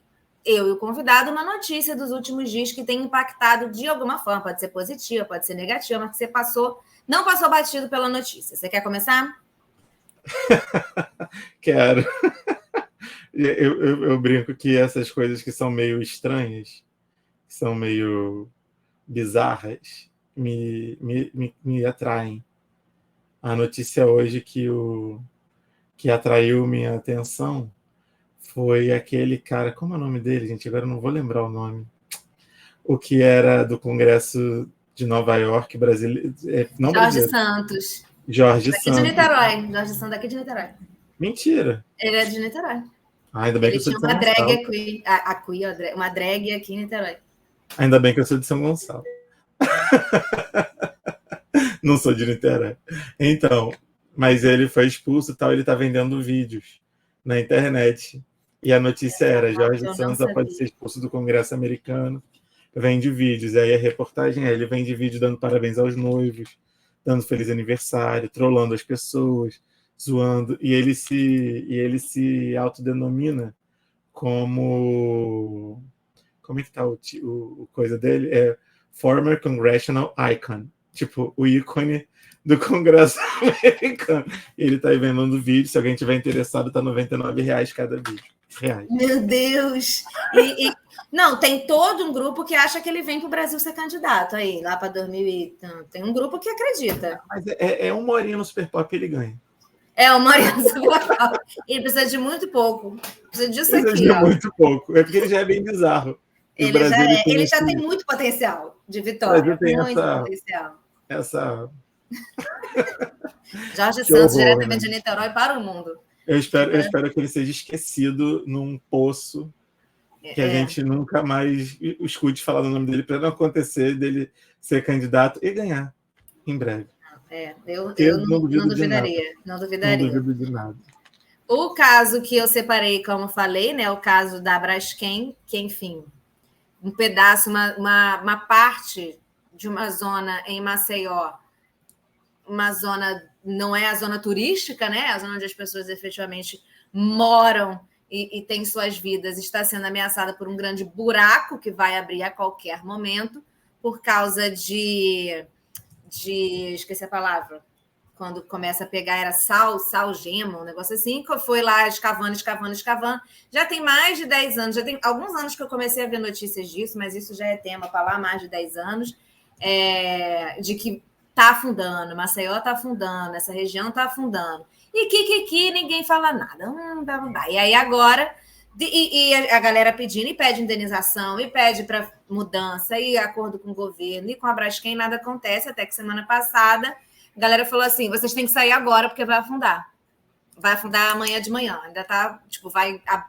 eu e o convidado, uma notícia dos últimos dias que tem impactado de alguma forma. Pode ser positiva, pode ser negativa, mas que você não passou batido pela notícia. Você quer começar? Quero. Eu brinco que essas coisas que são meio estranhas, que são meio bizarras, me atraem. A notícia hoje que atraiu minha atenção foi aquele cara, como é o nome dele, gente? Agora eu não vou lembrar o nome. O que era do Congresso de Nova York, brasileiro. Não Jorge brasileiro. Santos. Jorge daqui Santos. De Niterói. Jorge Santos daqui de Niterói. Mentira. Ele é de Niterói. Ainda bem que eu sou de São Gonçalo. Uma drag aqui em Niterói. Ainda bem que eu sou de São Gonçalo. Não sou de Niterói. Então, mas ele foi expulso e tal, ele está vendendo vídeos na internet. E a notícia era, Jorge Santos pode ser expulso do Congresso americano, vende vídeos. E aí a reportagem ele vende vídeo dando parabéns aos noivos, dando feliz aniversário, trollando as pessoas, zoando. E ele se autodenomina como... Como é que tá o coisa dele? Former Congressional Icon. tipo, o ícone do Congresso americano. Ele está aí vendendo vídeo, se alguém tiver interessado, tá R$99 cada vídeo. Reais. Meu Deus! Não, tem todo um grupo que acha que ele vem para o Brasil ser candidato aí, lá para 2000 e tanto. Tem um grupo que acredita. Mas uma horinha no Super Pop ele ganha. É uma horinha no Super Pop. Ele precisa de muito pouco. Precisa disso aqui, de muito pouco. É porque ele já é bem bizarro. Ele já tem muito potencial de vitória. Muito potencial. Jorge Santos, diretamente de Niterói para o mundo. Eu espero que ele seja esquecido num poço que a gente nunca mais escute falar do nome dele, para não acontecer dele ser candidato e ganhar em breve. Eu não duvidaria. Não duvido de nada. O caso que eu separei, como falei, né, o caso da Braskem, que, enfim, um pedaço, uma parte de uma zona em Maceió, uma zona, não é a zona turística, né? A zona onde as pessoas efetivamente moram e têm suas vidas, está sendo ameaçada por um grande buraco que vai abrir a qualquer momento por causa de esqueci a palavra, quando começa a pegar, era sal gema, um negócio assim, que eu fui lá escavando. Já tem mais de 10 anos, já tem alguns anos que eu comecei a ver notícias disso, mas isso já é tema para lá, mais de 10 anos, de que está afundando, Maceió está afundando, essa região está afundando. E ninguém fala nada. Não dá. E aí agora, e a galera pedindo, e pede indenização, e pede para mudança, e acordo com o governo, e com a Braskem nada acontece, até que semana passada a galera falou assim, vocês têm que sair agora porque vai afundar. Vai afundar amanhã de manhã. Ainda tá, tipo,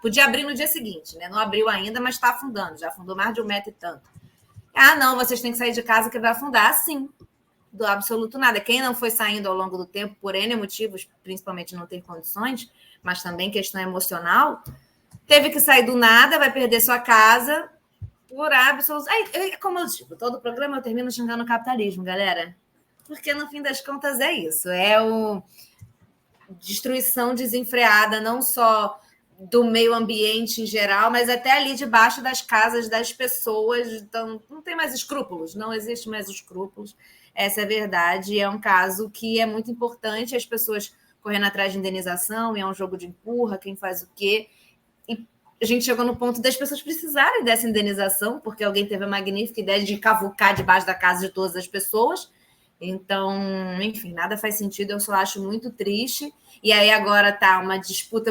podia abrir no dia seguinte, né? Não abriu ainda, mas está afundando. Já afundou mais de 1 metro e tanto. Ah, não, vocês têm que sair de casa que vai afundar. Sim, do absoluto nada. Quem não foi saindo ao longo do tempo, por N motivos, principalmente não ter condições, mas também questão emocional, teve que sair do nada, vai perder sua casa por absoluto. Como eu digo, todo programa eu termino xingando o capitalismo, galera. Porque, no fim das contas, é isso. Destruição desenfreada, não só do meio ambiente em geral, mas até ali debaixo das casas das pessoas. Então, não tem mais escrúpulos, não existe mais escrúpulos. Essa é a verdade. É um caso que é muito importante, as pessoas correndo atrás de indenização, e é um jogo de empurra, quem faz o quê. E a gente chegou no ponto das pessoas precisarem dessa indenização, porque alguém teve a magnífica ideia de cavucar debaixo da casa de todas as pessoas. Então, enfim, nada faz sentido, eu só acho muito triste. E aí agora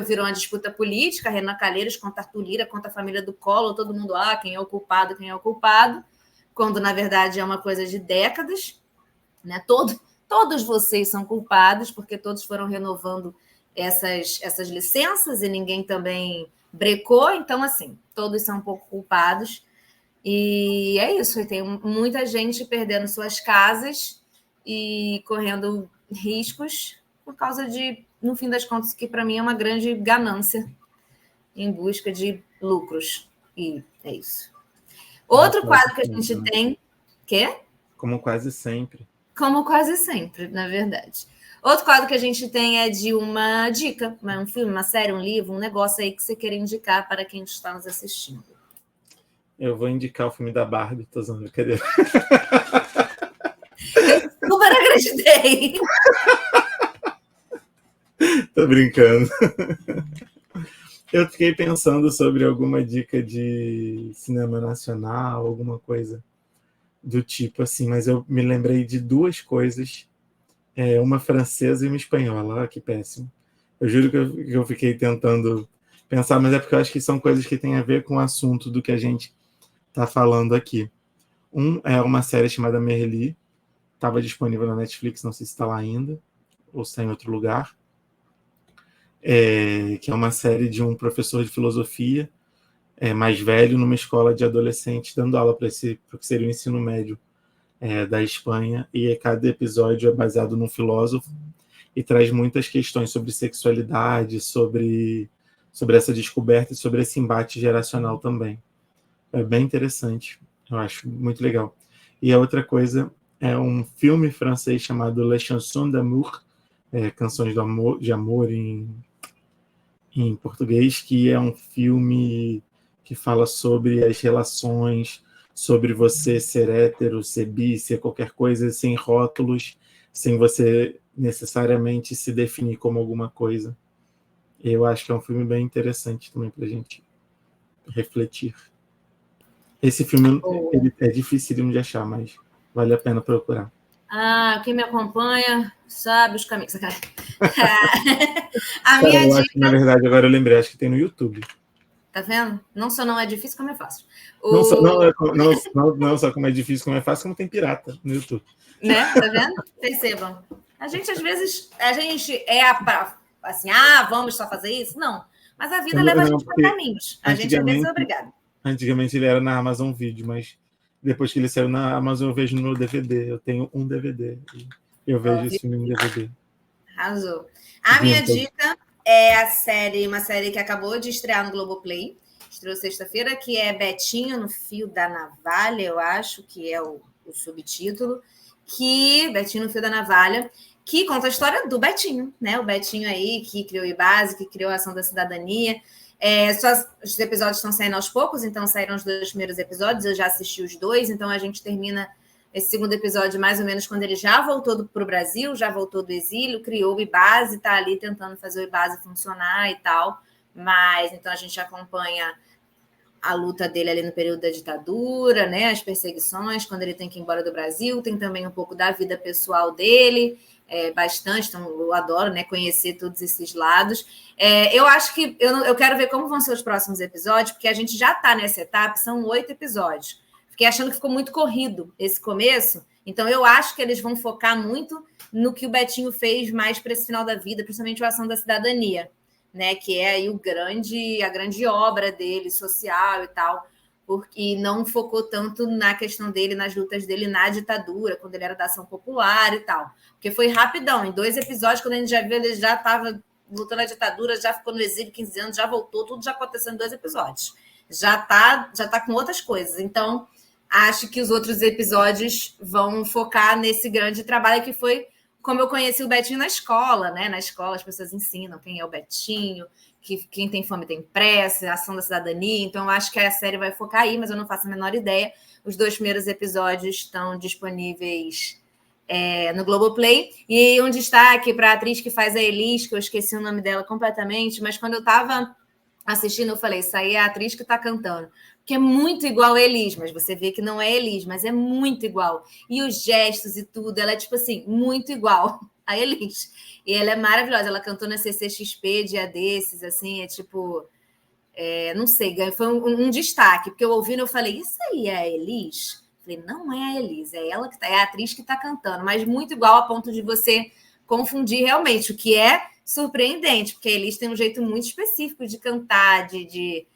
virou uma disputa política, Renan Calheiros contra Arthur Lira, contra a família do Collor, todo mundo, quem é o culpado, quando na verdade é uma coisa de décadas, né? Todos vocês são culpados, porque todos foram renovando essas licenças e ninguém também brecou, então, assim, todos são um pouco culpados. E é isso, e tem muita gente perdendo suas casas e correndo riscos por causa de, no fim das contas, que para mim é uma grande ganância em busca de lucros. E é isso. Outro quadro que a gente tem... Quê? Como quase sempre. Como quase sempre, na verdade. Outro quadro que a gente tem é de uma dica, um filme, uma série, um livro, um negócio aí que você quer indicar para quem está nos assistindo. Eu vou indicar o filme da Barbie, tô usando brincadeira. Eu super acreditei. Tô brincando. Eu fiquei pensando sobre alguma dica de cinema nacional, alguma coisa do tipo assim, mas eu me lembrei de 2 coisas, uma francesa e uma espanhola. Que péssimo. Eu juro que eu fiquei tentando pensar, mas é porque eu acho que são coisas que têm a ver com o assunto do que a gente está falando aqui. É uma série chamada Merli, estava disponível na Netflix, não sei se está lá ainda, ou se está em outro lugar, que é uma série de um professor de filosofia mais velho numa escola de adolescentes, dando aula para o que seria o ensino médio da Espanha, e cada episódio é baseado num filósofo e traz muitas questões sobre sexualidade, sobre essa descoberta e sobre esse embate geracional também. É bem interessante, eu acho muito legal. E a outra coisa é um filme francês chamado Les Chansons d'amour, Canções de Amor em português, que é um filme que fala sobre as relações sobre você ser hétero, ser bi, ser qualquer coisa, sem rótulos, sem você necessariamente se definir como alguma coisa. Eu acho que é um filme bem interessante também para a gente refletir. Esse filme ele é difícil de achar, mas vale a pena procurar. Quem me acompanha sabe os caminhos. Eu acho que, na verdade, agora eu lembrei, acho que tem no YouTube. Tá vendo? Não só não é difícil, como é fácil. Não só como é difícil, como é fácil, como tem pirata no YouTube. Né? Tá vendo? Percebam. A gente, às vezes, assim, vamos só fazer isso? Não. Mas a vida leva a gente para caminhos. A gente, às vezes, é obrigado. Antigamente ele era na Amazon Video, mas depois que ele saiu na Amazon, eu vejo no meu DVD. Eu tenho um DVD. Eu vejo esse filme em DVD. Arrasou. A minha dica é uma série que acabou de estrear no Globoplay. Estreou sexta-feira, que é Betinho no Fio da Navalha, eu acho que é o subtítulo. Betinho no Fio da Navalha, que conta a história do Betinho, né? O Betinho aí, que criou o IBASE, que criou a Ação da Cidadania. Os episódios estão saindo aos poucos, então saíram os 2 primeiros episódios, eu já assisti os 2, então a gente termina esse segundo episódio mais ou menos quando ele já voltou para o Brasil, já voltou do exílio, criou o IBASE, está ali tentando fazer o IBASE funcionar e tal, mas então a gente acompanha a luta dele ali no período da ditadura, né, as perseguições, quando ele tem que ir embora do Brasil, tem também um pouco da vida pessoal dele, bastante, então eu adoro, né, conhecer todos esses lados. Eu acho que eu quero ver como vão ser os próximos episódios, porque a gente já está nessa etapa, são 8 episódios. Fiquei achando que ficou muito corrido esse começo, então eu acho que eles vão focar muito no que o Betinho fez mais para esse final da vida, principalmente a Ação da Cidadania, né, que é aí a grande obra dele, social e tal, porque não focou tanto na questão dele, nas lutas dele na ditadura, quando ele era da Ação Popular e tal. Porque foi rapidão, em 2 episódios, quando a gente já viu, ele já estava lutando na ditadura, já ficou no exílio 15 anos, já voltou, tudo já aconteceu em 2 episódios. Já tá com outras coisas. Então, acho que os outros episódios vão focar nesse grande trabalho que foi como eu conheci o Betinho na escola, né? Na escola as pessoas ensinam quem é o Betinho, que quem tem fome tem pressa, a Ação da Cidadania. Então, eu acho que a série vai focar aí, mas eu não faço a menor ideia. Os 2 primeiros episódios estão disponíveis no Globoplay. E um destaque para a atriz que faz a Elis, que eu esqueci o nome dela completamente, mas quando eu estava assistindo, eu falei, isso aí é a atriz que está cantando. Porque é muito igual a Elis, mas você vê que não é Elis, mas é muito igual. E os gestos e tudo, ela é, tipo assim, muito igual a Elis. E ela é maravilhosa. Ela cantou na CCXP dia desses, assim, não sei, foi um destaque, porque eu ouvindo, eu falei, isso aí é a Elis? Eu falei, não é a Elis, é ela que é a atriz que está cantando, mas muito igual a ponto de você confundir realmente, o que é surpreendente, porque a Elis tem um jeito muito específico de cantar, de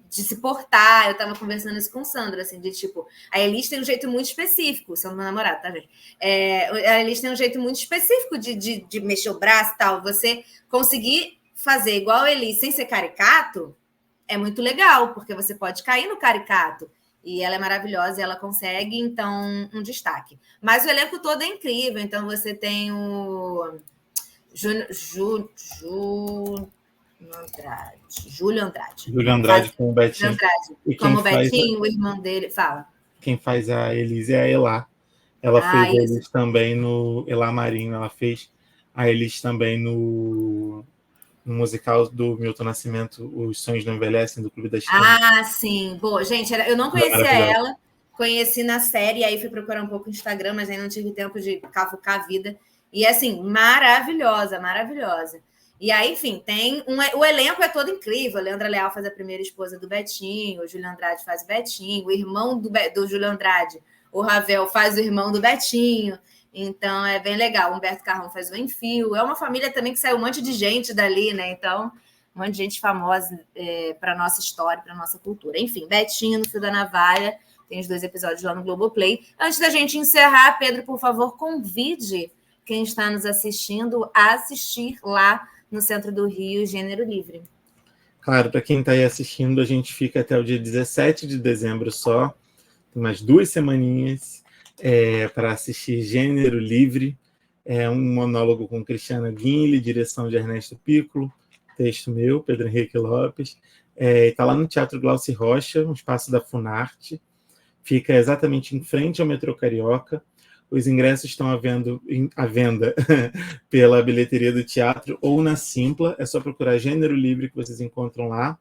se portar. Eu estava conversando isso com o Sandro, assim, de tipo, a Elis tem um jeito muito específico, são do meu namorado, tá, gente? A Elis tem um jeito muito específico de mexer o braço e tal. Você conseguir fazer igual a Elis sem ser caricato é muito legal, porque você pode cair no caricato. E ela é maravilhosa e ela consegue, então, um destaque. Mas o elenco todo é incrível. Então, você tem o Júlio Andrade com o Betinho. Como o Betinho, o irmão dele. Fala. Quem faz a Elis é a Elá. Ela fez a Elis também no Elá Marinho. Ela fez a Elis também no musical do Milton Nascimento, Os Sonhos Não Envelhecem, do Clube da Esquina. Sim. Boa, gente, eu não conhecia ela. Conheci na série, aí fui procurar um pouco no Instagram, mas aí não tive tempo de cavucar a vida. E, assim, maravilhosa, maravilhosa. E aí, enfim, o elenco é todo incrível. A Leandra Leal faz a primeira esposa do Betinho, o Júlio Andrade faz o Betinho, o irmão do Júlio Andrade, o Ravel, faz o irmão do Betinho. Então, é bem legal. O Humberto Carrão faz o Enfio. É uma família também que saiu um monte de gente dali, né? Então, um monte de gente famosa para a nossa história, para a nossa cultura. Enfim, Betinho no Fio da Navalha. Tem os 2 episódios lá no Globoplay. Antes da gente encerrar, Pedro, por favor, convide quem está nos assistindo a assistir lá no centro do Rio, Gênero Livre. Claro, para quem está aí assistindo, a gente fica até o dia 17 de dezembro só, tem umas 2 semaninhas para assistir Gênero Livre. É um monólogo com Cristiana Guinle, direção de Ernesto Piccolo, texto meu, Pedro Henrique Lopes. Está lá no Teatro Glauci Rocha, um espaço da Funarte. fica exatamente em frente ao metrô Carioca. Os ingressos estão à venda pela bilheteria do teatro ou na Simpla. É só procurar Gênero Livre que vocês encontram lá.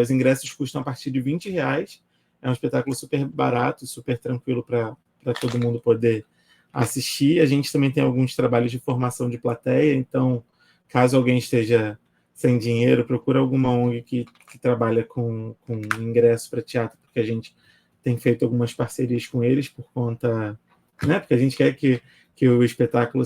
Os ingressos custam a partir de R$20. É um espetáculo super barato, super tranquilo para todo mundo poder assistir. A gente também tem alguns trabalhos de formação de plateia, então, caso alguém esteja sem dinheiro, procura alguma ONG que trabalha com ingresso para teatro, porque a gente tem feito algumas parcerias com eles por conta, né? Porque a gente quer que o espetáculo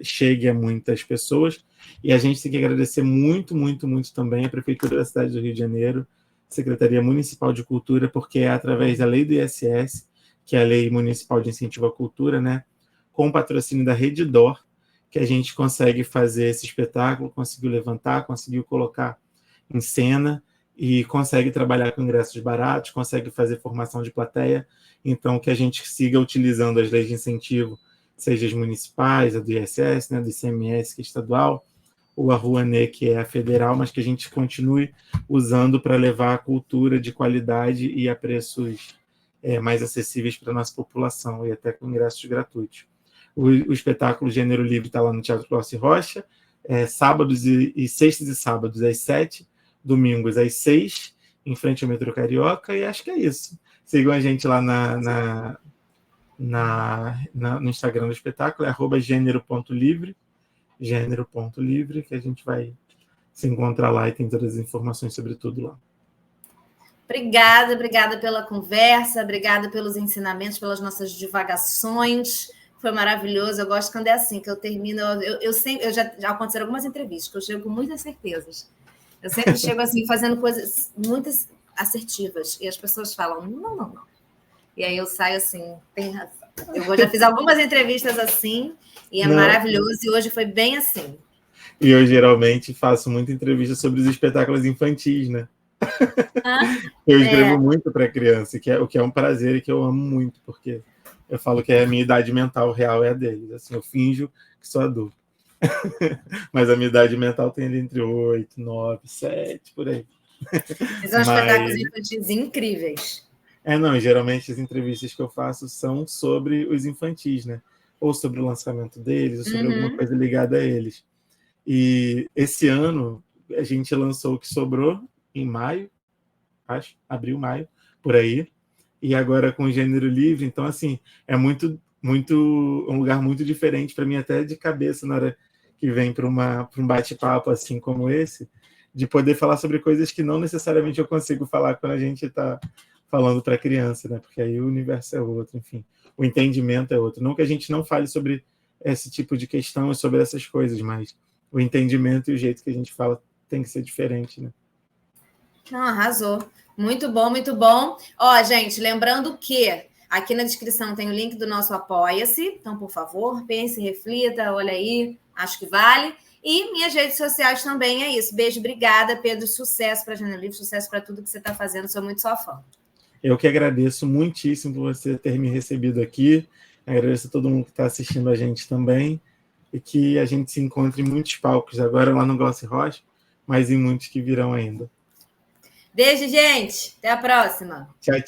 chegue a muitas pessoas, e a gente tem que agradecer muito, muito, muito também a Prefeitura da cidade do Rio de Janeiro, Secretaria Municipal de Cultura, porque é através da lei do ISS, que é a Lei Municipal de Incentivo à Cultura, né, com o patrocínio da Redditor, que a gente consegue fazer esse espetáculo, conseguiu levantar, conseguiu colocar em cena e consegue trabalhar com ingressos baratos, consegue fazer formação de plateia. Então, que a gente siga utilizando as leis de incentivo, seja as municipais, a do ISS, né, do ICMS, que é estadual, ou a Rouanet, que é a federal, mas que a gente continue usando para levar a cultura de qualidade e a preços mais acessíveis para a nossa população, e até com ingressos gratuitos. O espetáculo Gênero Livre está lá no Teatro Glauci Rocha, sábados e sextas e sábados às 7, domingos às 6, em frente ao metrô Carioca, e acho que é isso. Sigam a gente lá no Instagram do espetáculo, é @gênero.livre, gênero.livre, que a gente vai se encontrar lá e tem todas as informações sobre tudo lá. Obrigada pela conversa, obrigada pelos ensinamentos, pelas nossas divagações. Foi maravilhoso. Eu gosto quando é assim, que eu termino. Eu já aconteceram algumas entrevistas que eu chego com muitas certezas. Eu sempre chego assim, fazendo coisas muito assertivas, e as pessoas falam, não. E aí eu saio assim, tem razão. Eu já fiz algumas entrevistas assim, e é maravilhoso, e hoje foi bem assim. E eu geralmente faço muita entrevista sobre os espetáculos infantis, né? Eu escrevo muito para criança, o que é um prazer e que eu amo muito, porque eu falo que a minha idade mental real é a deles. Assim, eu finjo que sou adulto. Mas a minha idade mental tem ali entre 8, 9, 7, por aí. São espetáculos infantis incríveis. Geralmente as entrevistas que eu faço são sobre os infantis, né? Ou sobre o lançamento deles, ou sobre alguma coisa ligada a eles. E esse ano a gente lançou O Que Sobrou em maio, acho, abril, maio, por aí. E agora com o Gênero Livre, então assim, é um lugar muito diferente para mim, até de cabeça, na hora que vem para um bate-papo assim como esse, de poder falar sobre coisas que não necessariamente eu consigo falar quando a gente está falando para criança, né? Porque aí o universo é outro, enfim, o entendimento é outro. Não que a gente não fale sobre esse tipo de questão e sobre essas coisas, mas o entendimento e o jeito que a gente fala tem que ser diferente, né? Não, arrasou. Muito bom, muito bom. Ó, gente, lembrando que aqui na descrição tem o link do nosso Apoia-se. Então, por favor, pense, reflita, olha aí, acho que vale. E minhas redes sociais também é isso. Beijo, obrigada, Pedro. Sucesso para a Gênero Livre, sucesso para tudo que você está fazendo. Sou muito sua fã. Eu que agradeço muitíssimo por você ter me recebido aqui. Agradeço a todo mundo que está assistindo a gente também. E que a gente se encontre em muitos palcos agora lá no Glauci Rocha, mas em muitos que virão ainda. Beijo, gente. Até a próxima. Tchau, tchau.